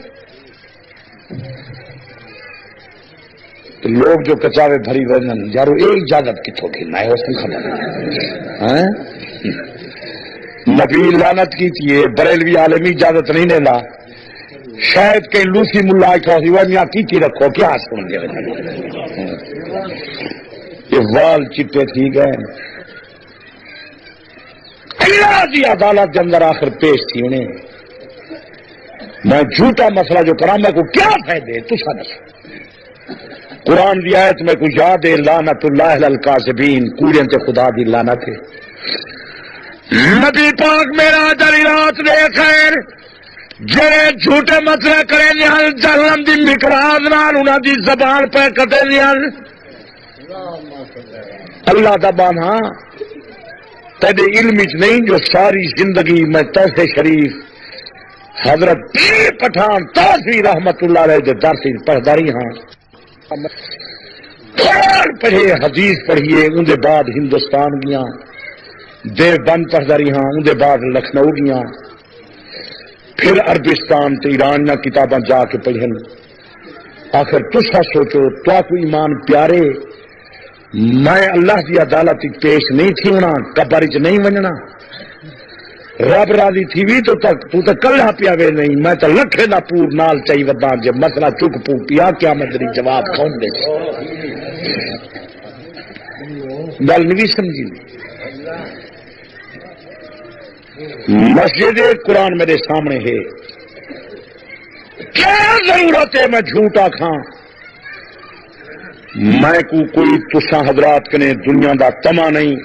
تو لوگ جو کچاوے بھری ونجن یارو ایک اجازت کتوں کی نہ اس کی خبر نبی لعنت کی تھی بریلوی عالمی اجازت نہیں لینا شاید کہیں لوسی ملا یہاں کی رکھو کیا سن گے یہ وال چٹے تھی گئے اللہ کی عدالت کے اندر آخر پیش تھی انہیں میں جھوٹا مسئلہ جو کرا میں کو کیا فائدے تسا دس قرآن دی آیت میں کو یاد ہے لعنت اللہ علی الکاذبین کوڑے تے خدا دی لعنت ہے نبی پاک میرا جلی رات دے خیر جڑے جھوٹے مسئلے کرے نیال جہنم دی مقراض نال انہاں دی زبان پہ کٹے نیال اللہ دا بانا تیرے علم وچ نہیں جو ساری زندگی میں تیسے شریف حضرت پیر پٹھان تاثری رحمت اللہ علیہ دے درسی پڑھداری ہاں قرآن پڑھے حدیث پڑھیے ان دے بعد ہندوستان گیاں دیوبند پڑھداری ہاں ان دے بعد لکھنؤ گیاں پھر عربستان تے ایران نہ کتاباں جا کے پڑھن آخر تسا سوچو تو کو ایمان پیارے میں اللہ کی عدالت پیش نہیں تھی ہونا قبر چ نہیں ونجنا رب راضی تھی بھی تو کلہ پیا وے نہیں میں تو لکھے دا پور نال چاہیے ودا جب مسئلہ چک پو پیا کیا میں تیری جواب کون دے گل نہیں سمجھی مسجد قرآن میرے سامنے ہے کیا ضرورت ہے میں جھوٹا کھاں میں کو کوئی تسا حضرات کنے دنیا دا تما نہیں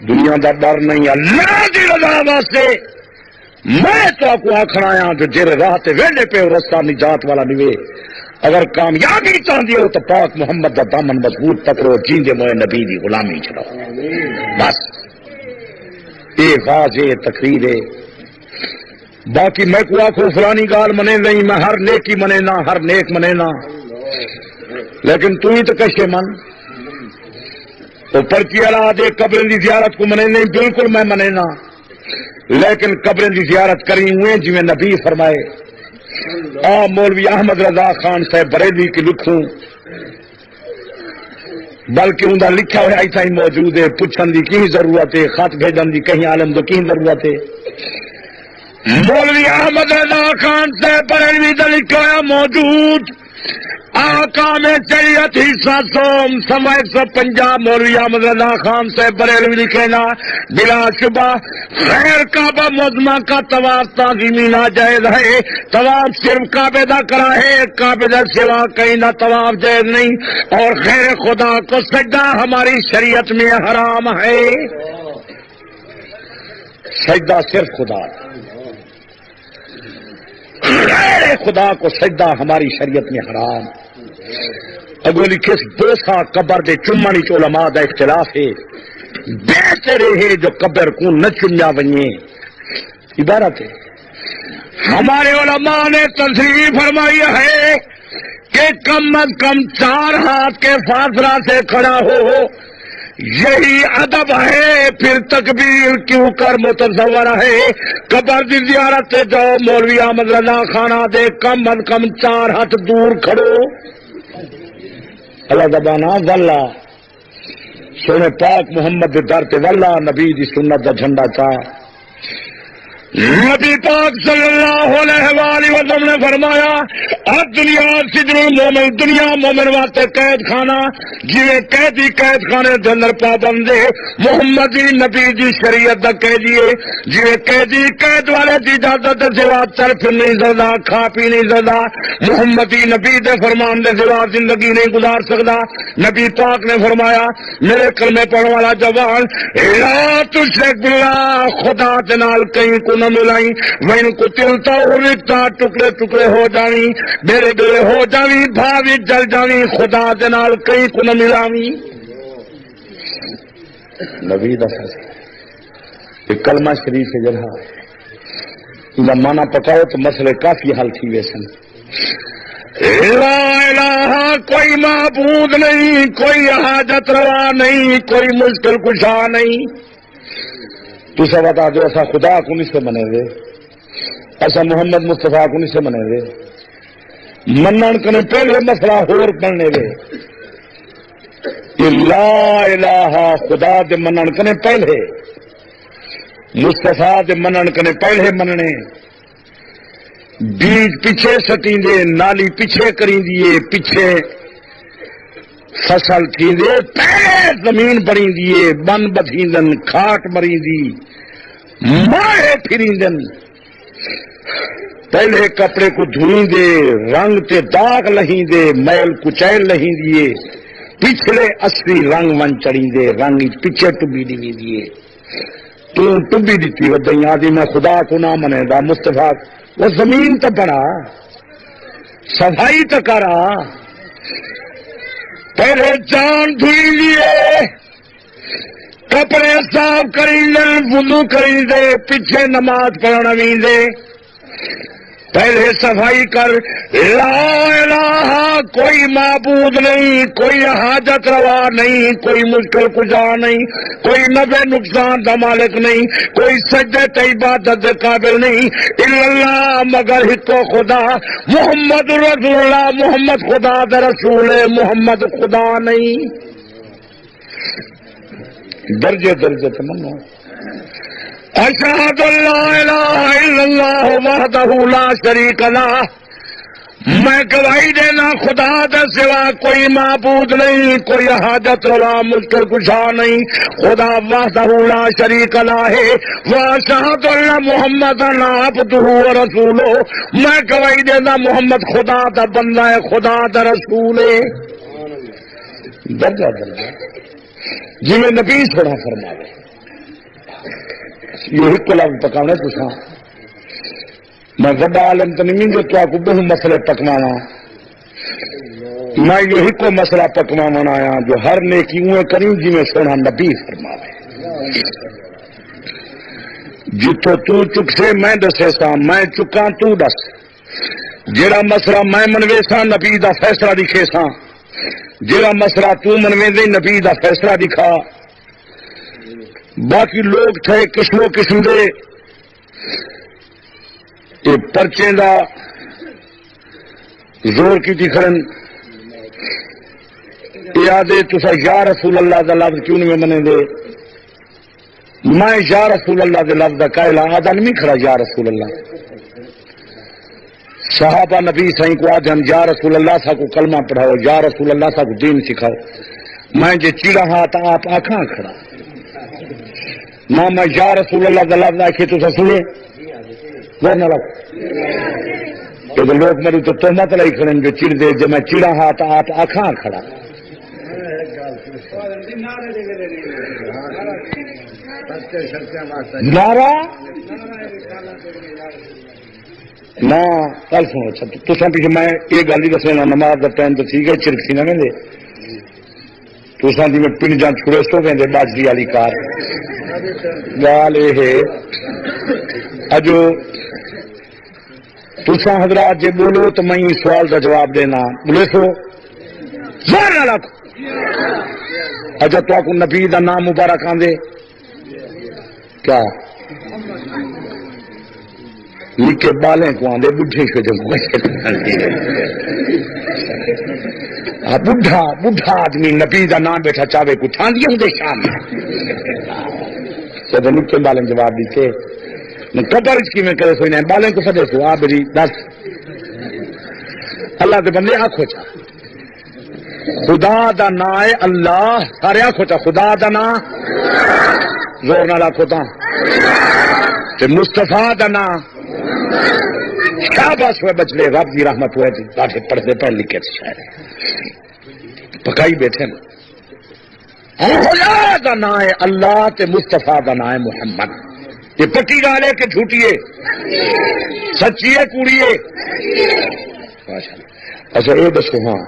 دنیا دا ڈر نہیں اللہ دی رضا واسطے میں تو کو آخنا آیا جو جر راہ تے ویلے پہ رستہ نجات والا نوے اگر کامیابی چاہتی ہو تو پاک محمد دا دامن مضبوط پکڑو جیندے موئے نبی دی غلامی چلاؤ بس یہ واضح تقریر ہے باقی میں کو آخو فلانی گال منے نہیں میں ہر نیکی منے نہ ہر نیک منے نہ لیکن تو ہی تو کیسے من تو پرچی اللہ دے قبر دی زیارت کو منے نہیں بالکل میں منے نہ لیکن قبر دی زیارت کری ہوئے جی میں نبی فرمائے مولوی احمد رضا خان صاحب بریلی کی لکھوں بلکہ انہوں لکھا ہوا ایسا ہی موجود ہے پوچھن دی کی ضرورت ہے خط بھیجن دی کہیں عالم تو کی ضرورت ہے مولوی احمد رضا خان صاحب بریلی دا لکھا ہوا موجود آقا میں شریعت حصہ سوم سما 150 مولوی احمد رضا خان صاحب بریلوی لکھنا بلا شبہ غیر کعبہ معظمہ کا طواف تعظیمی ناجائز ہے طواف صرف کعبے دا کرا ہے کعبے دا سوا کہیں نہ طواف جائز نہیں اور غیر خدا کو سجدہ ہماری شریعت میں حرام ہے سجدہ صرف خدا غیر خدا کو سجدہ ہماری شریعت میں حرام اگو لکھے بوسا قبر دے چمانی چ علماء دا اختلاف ہے بہتر ہے جو قبر کو نہ چمیا بنیے عبارت ہے. ہمارے علماء نے تصریح فرمائی ہے کہ کم از کم 4 ہاتھ کے فاصلہ سے کھڑا ہو، یہی ادب ہے. پھر تکبیر کیوں کر متصور ہے قبر دی زیارت سے جو مولوی احمد رضا خانہ دے کم از کم 4 ہاتھ دور کھڑو. اللہ زبانہ واللہ سونے پاک محمد دے در تے واللہ نبی دی سنت دا جھنڈا چا. نبی پاک صلی اللہ علیہ وآلہ وسلم نے فرمایا دنیا سجن المومن، دنیا مومن واسطے قید خانہ جویں قیدی قید خانے دے اندر پابند ہے محمدی نبی دی شریعت دا قیدی ہے. جویں قیدی قید والے دی اجازت دے سوا چل پھر نہیں سکدا، کھا پی نہیں سکدا، محمدی نبی دے فرمان دے سوا زندگی نہیں گزار سکدا. نبی پاک نے فرمایا میرے کلمے پڑھنے والا جوان لا تشرک باللہ، خدا دے نال کہیں کو نہ ملائی، وین کو تلتا رکھتا ٹکڑے ٹکڑے ہو جانی، میرے دلے ہو جانی، بھاوی جل جانی، خدا دے نال کہیں کو نہ ملاوی. نبی دا فیصلہ یہ کلمہ شریف ہے جڑا ان مانا پکاؤ تو مسئلے کافی حل تھی ویسن. لا الہ کوئی معبود نہیں، کوئی حاجت روا نہیں، کوئی مشکل کشا نہیں. تو سب بتا دو ایسا خدا کو نہیں سے منے دے، ایسا محمد مصطفیٰ کو نہیں سے منے دے، منن کنے پہلے مسئلہ ہور پڑھنے دے. لا الہ خدا دے منن کنے پہلے، مصطفیٰ دے منن کنے پہلے مننے. بیج پیچھے سٹیں دے، نالی پیچھے کریں دیے، پیچھے فصل تھی دے، پہلے زمین بڑی دیے، بن بدھیندن، کھاٹ مری دی، ماہے پھریندن. پہلے کپڑے کو دھوئیں دے، رنگ تے داغ لہیں دے، میل کچیل لہیں دیے، پچھلے اصلی رنگ ون چڑیں دے، رنگ پیچھے ٹبی دیوی دیے. تو ٹبی دیتی ودیں آدھی میں خدا کو نہ منے دا مصطفیٰ وہ زمین تو بڑا صفائی تو کرا. پہلے جان دھوئی لیے، کپڑے صاف کری دے، وضو کری دے، پیچھے نماز پڑھنا بھی دے. پہلے صفائی کر. لا الہ کوئی معبود نہیں، کوئی حاجت روا نہیں، کوئی مشکل کشا نہیں، کوئی نفع نقصان دا مالک نہیں، کوئی سجدے تے عبادت دے قابل نہیں الا اللہ مگر ہکو خدا محمد رسول اللہ. محمد خدا دا رسول ہے، محمد خدا نہیں. درجے درجے تمنا اشہد لا الہ الا اللہ وحدہ لا شریک لہ، میں گواہی دینا خدا دے سوا کوئی معبود نہیں، کوئی حاجت روا مشکل کشا نہیں، خدا وحدہ لا شریک لہ ہے. واشہد ان محمدا عبدہ ورسولہ، میں گواہی دینا محمد خدا دا بندہ ہے، خدا دا رسول ہے. درجہ درجہ جی میں نبی تھوڑا فرما دے یہی کو لفظ پکانے پوچھا. میں بڑا عالم تو نہیں جو تو آپ کو بہت مسئلے پکوانا، میں یہی کو مسئلہ پکوانا آیا جو ہر نیکی اوے کریں جی میں سونا نبی فرما دے. جتو تو چک سے میں دسے سا، میں چکا تو دس. جیڑا مسئلہ میں منوے سا نبی دا فیصلہ دکھے سا، جیڑا مسئلہ تو منوے دے نبی دا فیصلہ دکھا. باقی لوگ تھے قسم و قسم دے یہ پرچے دا زور کی دکھن یادے تسا یا رسول اللہ دا لفظ کیوں نہیں منے دے. میں یا رسول اللہ دے لفظ دا قائل آدھا نہیں کھڑا یا رسول اللہ. صحابہ نبی سائیں کو آدھے ہم یا رسول اللہ سا کو کلمہ پڑھاؤ، یا رسول اللہ سا کو دین سکھاؤ. میں جے چیڑا ہاں تا آپ آنکھاں کھڑا میں یا رسول اللہ دا لفظ آکھے تو سنے ورنہ لگ تو لوگ میرے تو تہمت لائی کھڑے جو چڑ دے جب میں چڑا ہاں تو آپ آنکھاں کھڑا. نعرہ نہ کل سنو اچھا تصا پیچھے میں یہ گل ہی دسنا نماز کا ٹائم تو ٹھیک ہے چرکسی نہ وے تسا جی میں پنڈ جان چھڑے سو کہ باجری والی کار گال یہ اجو تسا حضرات جی بولو تو میں سوال کا جواب دینا بولے سو زور نہ رکھ اچھا تو کو نبی کا نام مبارک آدھے کیا لکھے بالیں کو آدھے بڈھے کو جو بڈھا بڈھا آدمی نبی کا نام بیٹھا چاہے کو ٹھان دیا ہوں شام میں لکھے بالیں جواب دیتے قبر کی میں کرے سوئی نہیں بالیں کو سدے سو آ بری دس اللہ کے بندے آخو چا خدا دا نا ہے اللہ سارے آخو چا خدا دا نا زور نہ آخو تا مستفا دا نا کیا بس ہوئے بچلے رب کی رحمت ہوئے تھی کافی پڑھتے پڑھ لکھے تھے شاید پکائی بیٹھے نا خدا دا نا ہے اللہ تے مستفا دا نا ہے محمد یہ پکی گال ہے کہ جھوٹی ہے سچی ہے کوڑی ہے اچھا یہ دسو ہاں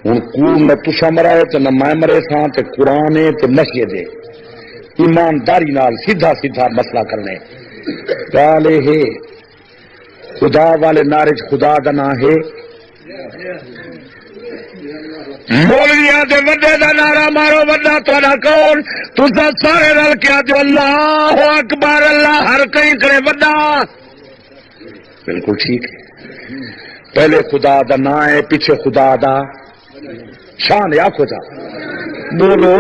ہوں کو نہ تسا مرا ہے تو نہ میں مرے تھا تو قرآن ہے تو مسجد ہے ایمانداری نال سیدھا سیدھا مسئلہ کرنے گال ہے خدا والے نعرے خدا دا نا ہے مولویاں دے وڈے دا نعرہ مارو وڈا تہاڈا کون تسا سارے رل کے آجو اللہ اکبر اللہ ہر کہیں کرے وڈا بالکل ٹھیک ہے پہلے خدا دا نا ہے پیچھے خدا دا شان ہے آخو جا بولو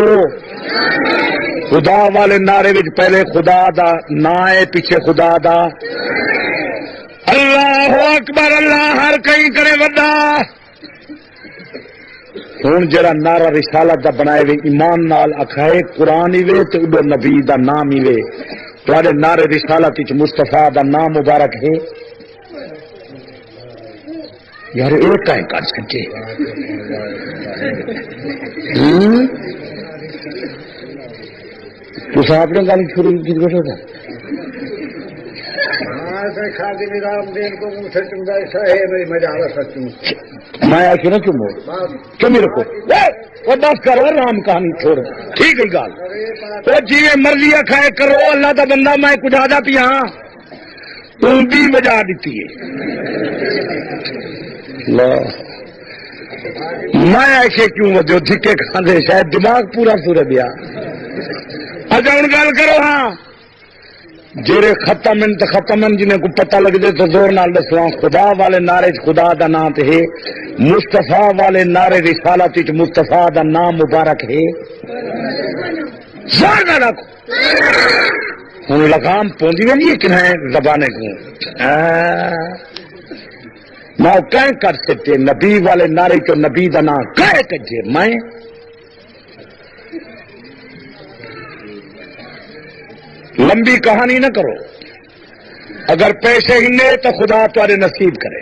خدا والے نعرے وچ پہلے خدا دا نا ہے پیچھے خدا دا اللہ اکبر اللہ ہر کہیں کرے وڈا ہوں جڑا نعرہ رسالت دا بنائے وے ایمان نال اکھائے قرآن ہی وے تو ادھر نبی دا نام ہی وے تھوڑے نعرے رسالت وچ مصطفیٰ دا نام مبارک ہے یار ایک کہیں کر سکے تو آپ نے گالی شروع کی بیٹھا تھا میں ایسے نہ چمو کیوں میرے کو وہ بس کرو رام کہانی چھوڑ ٹھیک ہے گال وہ جی مرضی کھائے کرو اللہ کا بندہ میں کچھ آدھا پیا تم بھی بجا دیتی ہے میں ایسے کیوں جو دھکے کھانے شاید دماغ پورا سورے دیا اچھا ہوں گل کرو ہاں جڑے ختم ان ختم جنہیں کو پتہ لگ دے تو زور نال دسواں خدا والے نعرے خدا دا نام تے ہے مصطفیٰ والے نعرے رسالت وچ مصطفیٰ دا نام مبارک ہے زور نہ رکھو ہن لگام پوندی نہیں کہ ہے زبانے کو میں کہیں کر سکتے نبی والے نعرے کو نبی دا نام کہے کجے میں لمبی کہانی نہ کرو اگر پیسے ہی نے تو خدا تمہارے نصیب کرے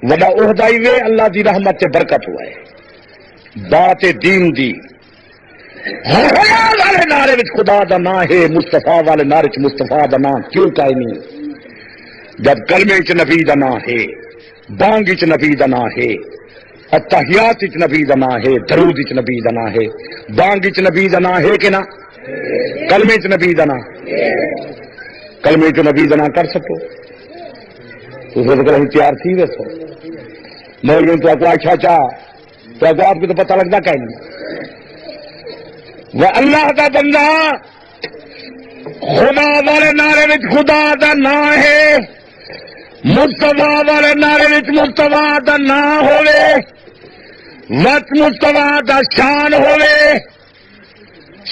وڈا عہدہ ہی وے اللہ دی رحمت سے برکت ہوا ہے بات دین دی والے نعرے وچ خدا دا نا ہے مصطفیٰ والے نعرے وچ مصطفیٰ دا نا کیوں کہیں نہیں جب کلمے وچ نبی دا نا ہے بانگ وچ نبی دا نا ہے اتحیات وچ نبی دا نا ہے درود وچ نبی دا نا ہے بانگ وچ نبی دا نا ہے کہ نہ کلمے چ نبی دنا کلمے چ نبی دنا کر سکو تو تیار تھی ویسو مولوی تو کو اچھا تو آپ کو تو پتہ لگتا کہ نہیں وہ اللہ کا بندہ خدا والے نعرے وچ خدا دا نا ہے مصطفیٰ والے نعرے وچ مصطفیٰ دا نا ہوے وچ مصطفیٰ دا شان ہوے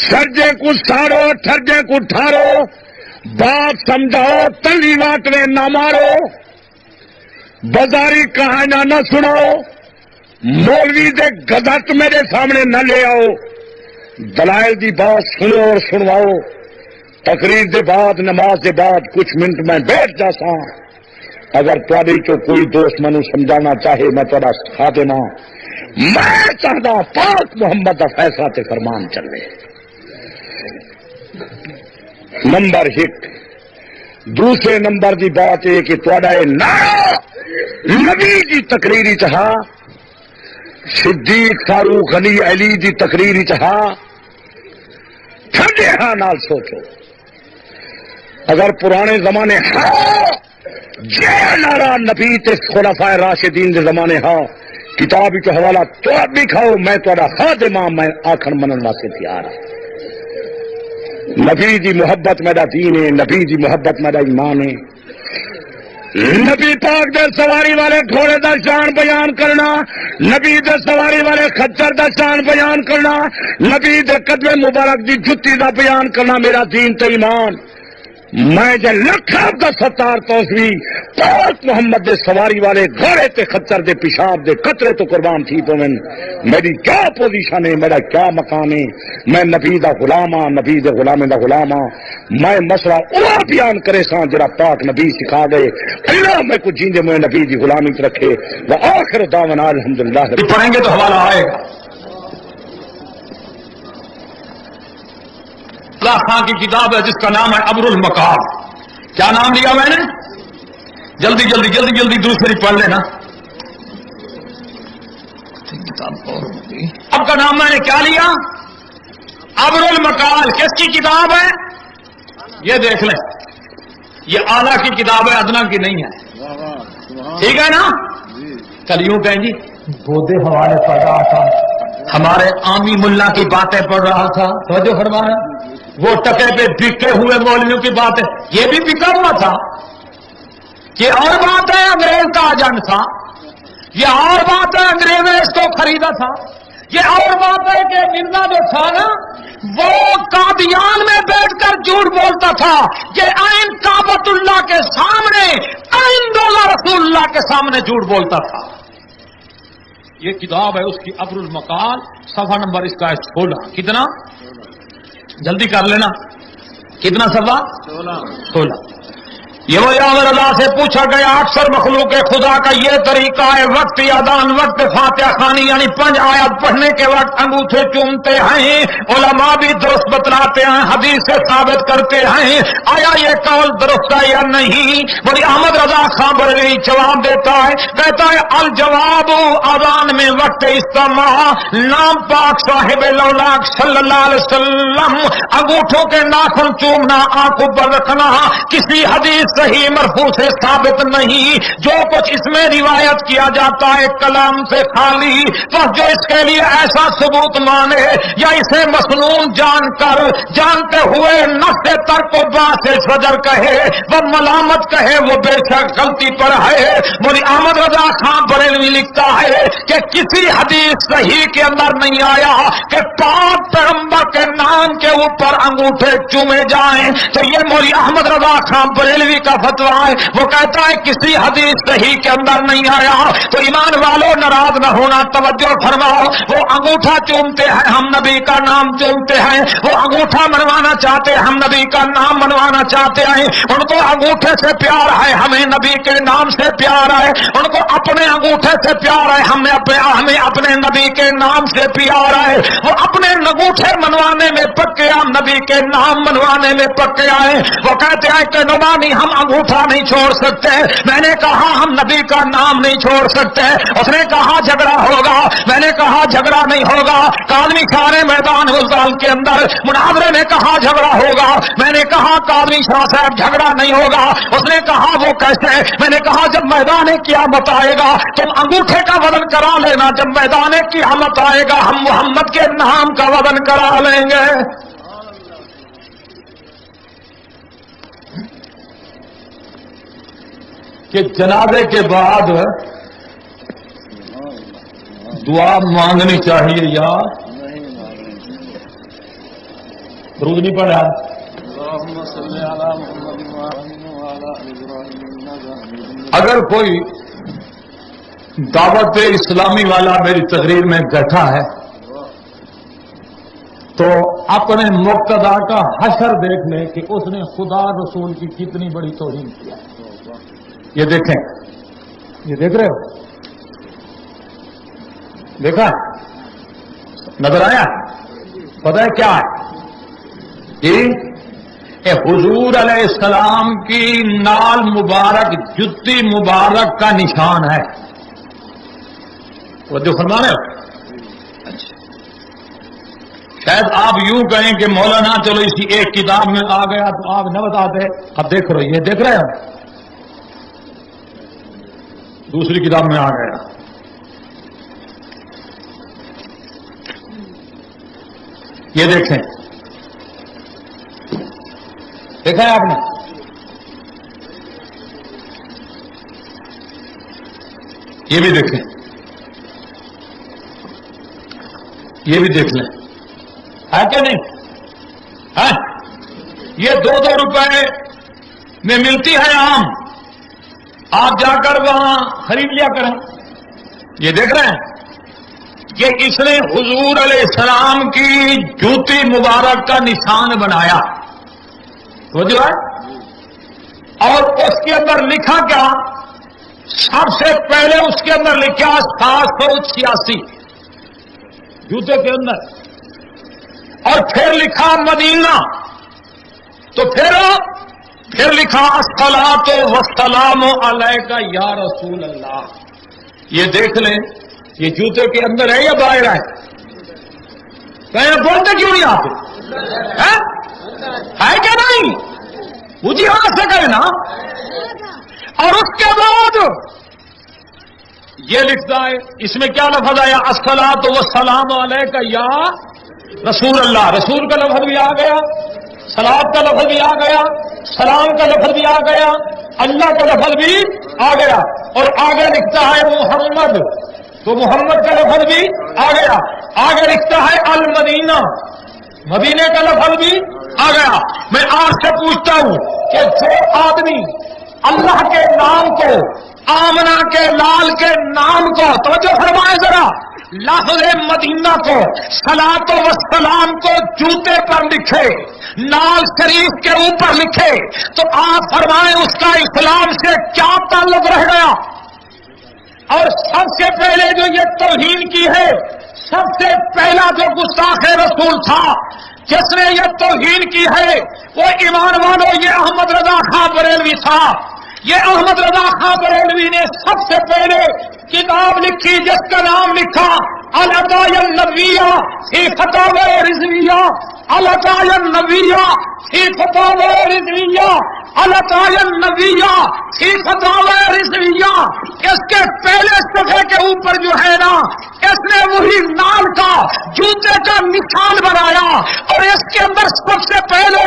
سرجے کو ساڑو ٹھرجے کو ٹھارو بات سمجھاؤ تلی واٹنے نہ مارو بازاری کہانیاں نہ سناؤ مولوی دے گدت میرے سامنے نہ لے آؤ دلائل دی بات سنو اور سنواؤ تقریر دے بعد نماز دے بعد کچھ منٹ میں بیٹھ جاسا اگر تاری چو کوئی دوست منو سمجھانا چاہے میں تھوڑا سکھا دینا میں چاہتا پاک محمد کا فیصلہ تے فرمان چلے نمبر 1 دوسرے نمبر کی بات یہ کہ تھوڑا یہ نعرہ نبی کی تقریری چاہا صدیق فاروق علی علی کی تقریری چاہا ٹھنڈے ہاں نال سوچو اگر پرانے زمانے ہاں جے نعرہ نبی تے خلفائے راشدین دے زمانے ہاں کتاب کا حوالہ تو بھی کھاؤ میں تھوڑا خادم ہاں میں آخر منن واسطے تیار ہوں نبی دی محبت میرا دین ہے نبی دی محبت میرا ایمان ہے نبی پاک دے سواری والے گھوڑے دا شان بیان کرنا نبی دے سواری والے خچر دا شان بیان کرنا نبی دے قدم مبارک دی جتی دا بیان کرنا میرا دین تے ایمان میں جے لکھاں دا ستار توسوی پاک محمد دے سواری والے گھوڑے تے خچر دے پیشاب دے قطرے تو قربان تھی پوین میری کیا پوزیشن ہے میرا کیا مقام ہے میں نبی دا غلام ہاں نبی دے غلامے دا غلام ہاں میں مسئلہ اوہ بیان کرے ساں جرا پاک نبی سکھا گئے اللہ میں کچھ جیندے میں نبی دی غلامی رکھے وآخر دعوانا الحمدللہ پڑھیں گے تو حوالہ آئے گا اللہ خان کی کتاب ہے جس کا نام ہے ابر المقام کیا نام لیا میں نے جلدی جلدی جلدی جلدی دوسری پڑھ لینا اب کا نام میں نے کیا لیا ابر المقال کس کی کتاب ہے یہ دیکھ لیں یہ اعلیٰ کی کتاب ہے ادنا کی نہیں ہے ٹھیک ہے نا کل یوں کہیں گی بودے حوالے پڑھ رہا تھا ہمارے عامی ملا کی باتیں پڑھ رہا تھا توجہ فرمائیں وہ ٹکے پہ بکے ہوئے مولویوں کی بات ہے یہ بھی بکا ہوا تھا یہ اور بات ہے انگریز کا ایجنٹ تھا یہ اور بات ہے انگریز نے اس کو خریدا تھا یہ اور بات ہے کہ مرزا جو تھا نا وہ قادیان میں بیٹھ کر جھوٹ بولتا تھا یہ عین کعبۃ اللہ کے سامنے عین روضہ رسول اللہ کے سامنے جھوٹ بولتا تھا یہ کتاب ہے اس کی ابر المقال صفحہ نمبر اس کا ہے 16 کتنا جلدی کر لینا کتنا صفحہ 16 یہ وہ یامر اللہ سے پوچھا گیا اکثر مخلوق خدا کا یہ طریقہ ہے وقت اذان وقت فاتحہ خوانی یعنی 5 آیات پڑھنے کے وقت انگوٹھے چومتے ہیں علماء بھی درست بتلاتے ہیں حدیث سے ثابت کرتے ہیں آیا یہ قول درست ہے یا نہیں بڑی احمد رضا خان بریلوی جواب دیتا ہے کہتا ہے الجواب اذان میں وقت استماع نام پاک صاحب لولاک صلی اللہ علیہ وسلم انگوٹھوں کے ناخن چومنا آنکھوں پر رکھنا کسی حدیث صحیح مرفوع سے ثابت نہیں جو کچھ اس میں روایت کیا جاتا ہے کلام سے خالی تو جو اس کے لیے ایسا ثبوت مانے یا اسے مسنون جانتے ہوئے نفس ترک و باس فجر کہے وہ ملامت کہے وہ بے شک غلطی پر ہے مولی احمد رضا خان بریلوی لکھتا ہے کہ کسی حدیث صحیح کے اندر نہیں آیا کہ پاک پیغمبر کے نام کے اوپر انگوٹھے چومے جائیں تو یہ مولی احمد رضا خان بریلوی کا فتویٰ ہے وہ کہتا ہے کسی حدیث صحیح کے اندر نہیں آیا تو ایمان والوں ناراض نہ ہونا توجہ فرماؤ وہ انگوٹھا چومتے ہیں ہم نبی کا نام چومتے ہیں وہ انگوٹھا منوانا چاہتے ہیں ہم نبی کا نام منوانا چاہتے ہیں ان کو انگوٹھے سے پیار ہے ہمیں نبی کے نام سے پیار ہے ان کو اپنے انگوٹھے سے پیار ہے ہمیں اپنے نبی کے نام سے پیار ہے وہ اپنے انگوٹھے منوانے میں پکے ہم نبی کے نام منوانے میں پکے آئے وہ کہتے ہیں کہ نعمانی ہم انگوٹھا نہیں چھوڑ سکتے میں نے کہا ہم نبی کا نام نہیں چھوڑ سکتے اس نے کہا جھگڑا ہوگا میں نے کہا جھگڑا نہیں ہوگا کاظمی شاہ میدان گلزار کے اندر مناظرے میں کہا جھگڑا ہوگا میں نے کہا کاظمی شاہ صاحب جھگڑا نہیں ہوگا اس نے کہا وہ کیسے میں نے کہا جب میدان قیامت آئے گا تم انگوٹھے کا وزن کرا لینا جب میدان قیامت آئے گا ہم محمد کے نام کا وزن کرا لیں گے کہ جنازے کے بعد دعا مانگنی چاہیے یا درود نہیں پڑھا اگر کوئی دعوت اسلامی والا میری تقریر میں بیٹھا ہے تو اپنے مقتدا کا حشر دیکھ لے کہ اس نے خدا رسول کی کتنی بڑی توہین کیا ہے یہ دیکھیں یہ دیکھ رہے ہو دیکھا نظر آیا پتہ ہے کیا ہے حضور علیہ السلام کی نال مبارک جتی مبارک کا نشان ہے. وہ جو فرما رہے ہو. اچھا شاید آپ یوں کہیں کہ مولانا چلو اسی ایک کتاب میں آ گیا تو آپ نہ بتاتے. اب دیکھ رہے یہ دیکھ رہے ہو دوسری کتاب میں آ گیا. یہ دیکھیں دیکھا ہے آپ نے. یہ بھی دیکھیں یہ بھی دیکھ لیں ہے کہ نہیں ہے. یہ 2 روپے میں ملتی ہے آم. آپ جا کر وہاں خرید لیا کریں. یہ دیکھ رہے ہیں کہ اس نے حضور علیہ السلام کی جوتی مبارک کا نشان بنایا. وہ جو ہے اور اس کے اندر لکھا کیا؟ سب سے پہلے اس کے اندر لکھا 786 جوتے کے اندر. اور پھر لکھا مدینہ. تو پھر لکھا الصلاۃ والسلام علیک یا رسول اللہ. یہ دیکھ لیں یہ جوتے کے اندر ہے یا باہر ہے؟ بولتے کیوں نہیں آتے ہے کیا نہیں؟ مجھے ہاتھ سے کرے نا. اور اس کے بعد یہ لکھتا ہے اس میں کیا لفظ آیا؟ الصلاۃ والسلام علیک یا رسول اللہ. رسول کا لفظ بھی آ گیا, صلاۃ کا لفظ بھی آ گیا, سلام کا لفظ بھی آ گیا, اللہ کا لفظ بھی آ گیا. اور آگے لکھتا ہے محمد, تو محمد کا لفظ بھی آ گیا. آگے لکھتا ہے المدینہ, مدینے کا لفظ بھی آ گیا. میں آپ سے پوچھتا ہوں کہ جو آدمی اللہ کے نام کو, آمنہ کے لال کے نام کو, توجہ فرمائے ذرا, لفظ مدینہ کو, صلاۃ و سلام کو جوتے پر لکھے, نال شریف کے اوپر لکھے, تو آپ فرمائیں اس کا اسلام سے کیا تعلق رہ گیا؟ اور سب سے پہلے جو یہ توہین کی ہے, سب سے پہلا جو گستاخ رسول تھا جس نے یہ توہین کی ہے, وہ ایمان والو یہ احمد رضا خان بریلوی تھا. یہ احمد رضا خان بریلوی نے سب سے پہلے کتاب لکھی جس کا نام لکھا العطایا النبویہ فی فتاوی رضویہ, العطایا النبویہ فی فتاوی رضویہ, العطایا النبویہ فی فتاوی رضویہ. اس کے پہلے صفحے کے اوپر جو ہے نا, اس نے وہی نال کا جوتے کا نشان بنایا. اور اس کے اندر سب سے پہلے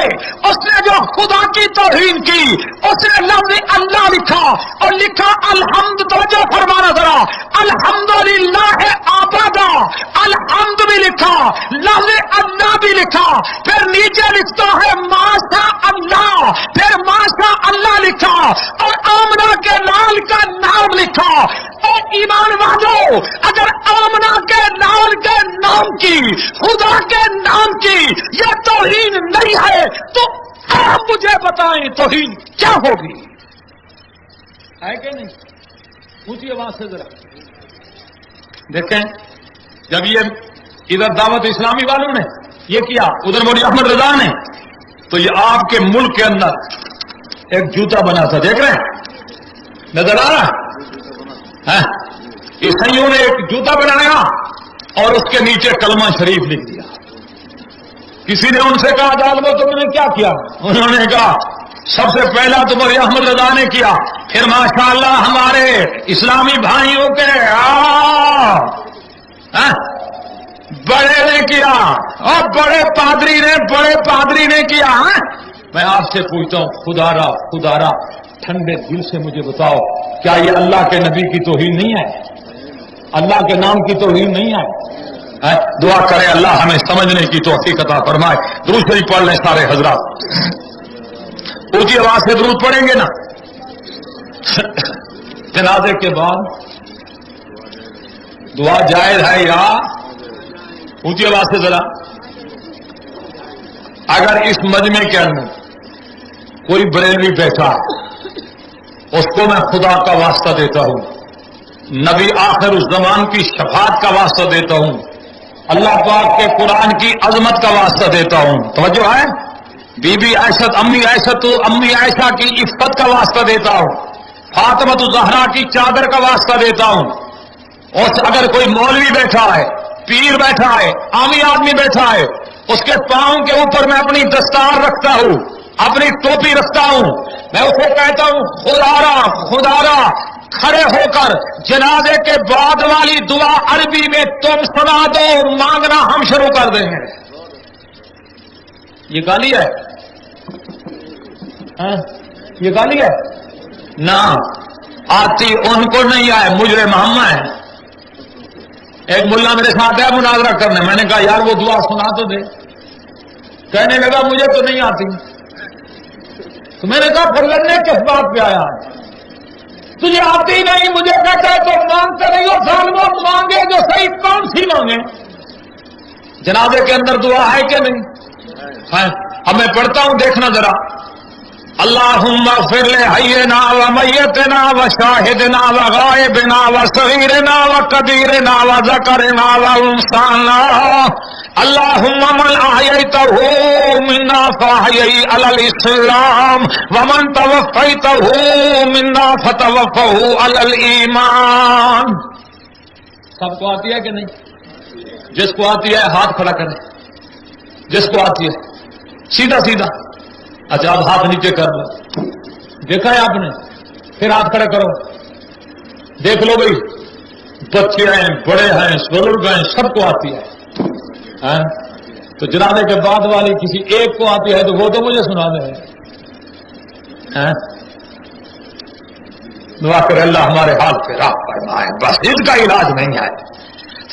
اس نے جو خدا کی توہین کی, اس نے لفظ اللہ لکھا اور لکھا الحمد. توجہ فرمانا ذرا, الحمدللہ آبادا, الحمد بھی لکھا, لفظ اللہ بھی لکھا. پھر نیچے لکھتا ہے ماشاء اللہ, پھر ماشاء اللہ لکھا, اور آمنہ کے لال کا نام لکھا. اور ایمان والو, اگر آمنہ کے لال کے نام کی, خدا کے نام کی یہ توہین نہیں ہے, تو آپ مجھے بتائیں توہین کیا ہوگی؟ ہے کہ نہیں؟ اونچی آواز سے ذرا دیکھیں. جب یہ ادھر دعوت اسلامی والوں نے یہ کیا, ادھر مولوی احمد رضا نے, تو یہ آپ کے ملک کے اندر ایک جوتا بنا تھا. دیکھ رہے ہیں, نظر آ رہا ہے؟ عیسائیوں نے ایک جوتا بنایا اور اس کے نیچے کلمہ شریف لکھ دیا. کسی نے ان سے کہا ظالمو تم نے کیا کیا؟ انہوں نے کہا سب سے پہلا تو مولوی احمد رضا نے کیا, پھر ماشاءاللہ ہمارے اسلامی بھائیوں کے بڑے نے کیا, اور بڑے پادری نے کیا. میں آپ سے پوچھتا ہوں, خدارا ٹھنڈے دل سے مجھے بتاؤ, کیا یہ اللہ کے نبی کی توہین نہیں ہے؟ اللہ کے نام کی توہین نہیں ہے؟ دعا کرے اللہ ہمیں سمجھنے کی توفیق عطا فرمائے. درود شریف پڑھ لیں سارے حضرات, اونچی آواز سے درود پڑھیں گے نا. جنازے کے بعد دعا جائز ہے یا؟ اونچی آواز سے ذرا. اگر اس مجمع کے اندر کوئی بریلوی بیٹھا, اس کو میں خدا کا واسطہ دیتا ہوں, نبی آخر الزمان کی شفاعت کا واسطہ دیتا ہوں, اللہ پاک کے قرآن کی عظمت کا واسطہ دیتا ہوں. توجہ ہے؟ بی بی عائشہ امی عائشہ کی عفت کا واسطہ دیتا ہوں، فاطمہ الزہرا کی چادر کا واسطہ دیتا ہوں، اور اگر کوئی مولوی بیٹھا ہے، پیر بیٹھا ہے، عامی آدمی بیٹھا ہے، اس کے پاؤں کے اوپر میں اپنی دستار رکھتا ہوں، اپنی ٹوپی رکھتا ہوں، میں اسے کہتا ہوں خدارا کھڑے ہو کر جنازے کے بعد والی دعا عربی میں تم سنا دو، مانگنا ہم شروع کر دیں گے۔ یہ گالی ہے؟ یہ گالی ہے؟ نہ، آتی ان کو نہیں آئے، مجرم ہم ہیں۔ ایک ملا میرے ساتھ ہے مناظرہ کرنے، میں نے کہا یار وہ دعا سنا تو دے، کہنے لگا مجھے تو نہیں آتی۔ تو میں نے کہا پھر لڑنے کس بات پہ آیا ہے؟ تجھے آتی نہیں، مجھے کہتا ہے تو مانگتے نہیں ہو، ظالموں مانگے جو صحیح، کون سی مانگے؟ جنازے کے اندر دعا ہے کہ نہیں ہے؟ اب میں پڑھتا ہوں، دیکھنا ذرا۔ اللہم اغفر لحینا ومیتنا وشاہدنا وغائبنا وصغیرنا وکبیرنا وذکرنا وانثانا، اللہم من احییتہ منا فاحیی علی الاسلام ومن توفیتہ منا فتوفہ علی الایمان۔ سب کو آتی ہے کہ نہیں؟ جس کو آتی ہے ہاتھ کھڑا کریں، جس کو آتی ہے سیدھا سیدھا۔ اچھا اب ہاتھ نیچے کر لو، دیکھا ہے آپ نے؟ پھر ہاتھ کھڑا کرو، دیکھ لو بھائی، بچے ہیں، بڑے ہیں، بزرگ ہیں، سب کو آتی ہے۔ تو جنازے کے بعد والی کسی ایک کو آتی ہے تو وہ تو مجھے سنا دے۔ دعا کر اللہ ہمارے حال پہ راہ فرمائے، بس اس کا علاج نہیں ہے۔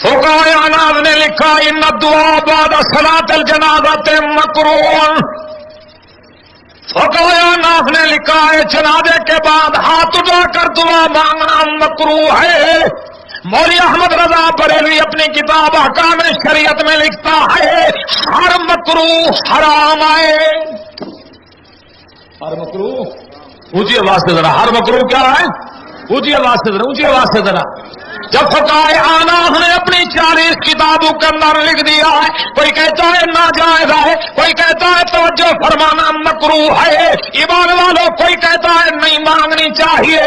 فقہائے احناف نے لکھا ان الدعاء بعد صلاۃ الجنازۃ مکروہ۔ فقہائے احناف نے لکھا ہے جنازے کے بعد ہاتھ اٹھا کر دعا مانگنا مکروہ ہے۔ مولوی احمد رضا بریلوی اپنی کتاب احکام شریعت میں لکھتا ہے ہر مکروہ حرام ہے۔ ہر مکروہ، اونچی آواز سے ذرا، ہر مکروہ کیا ہے؟ اونچی آواز سے ذرا، اونچی آواز سے ذرا۔ جب فقہائے احناف نے اپنی 40 کتابوں کے اندر لکھ دیا ہے، کوئی کہتا ہے ناجائز ہے، کوئی کہتا ہے توجہ فرمانا مکروہ ہے، ایمان والوں کوئی کہتا ہے نہیں مانگنی چاہیے۔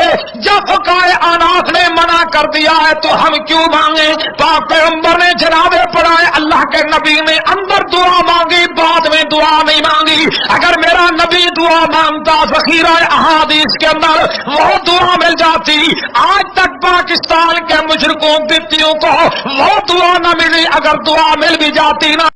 جب فقہائے احناف نے منع کر دیا ہے تو ہم کیوں مانگیں؟ پاک پیغمبر نے جنازے پڑھائے، اللہ کے نبی نے اندر دعا مانگی، بعد میں دعا نہیں مانگی۔ اگر میرا نبی دعا مانگتا ذخیرہ احادیث کے اندر وہ دعا مل جاتی۔ آج تک پاکستان کے مشرکوں بتیوں کو وہ دعا نہ ملی، اگر دعا مل بھی جاتی نا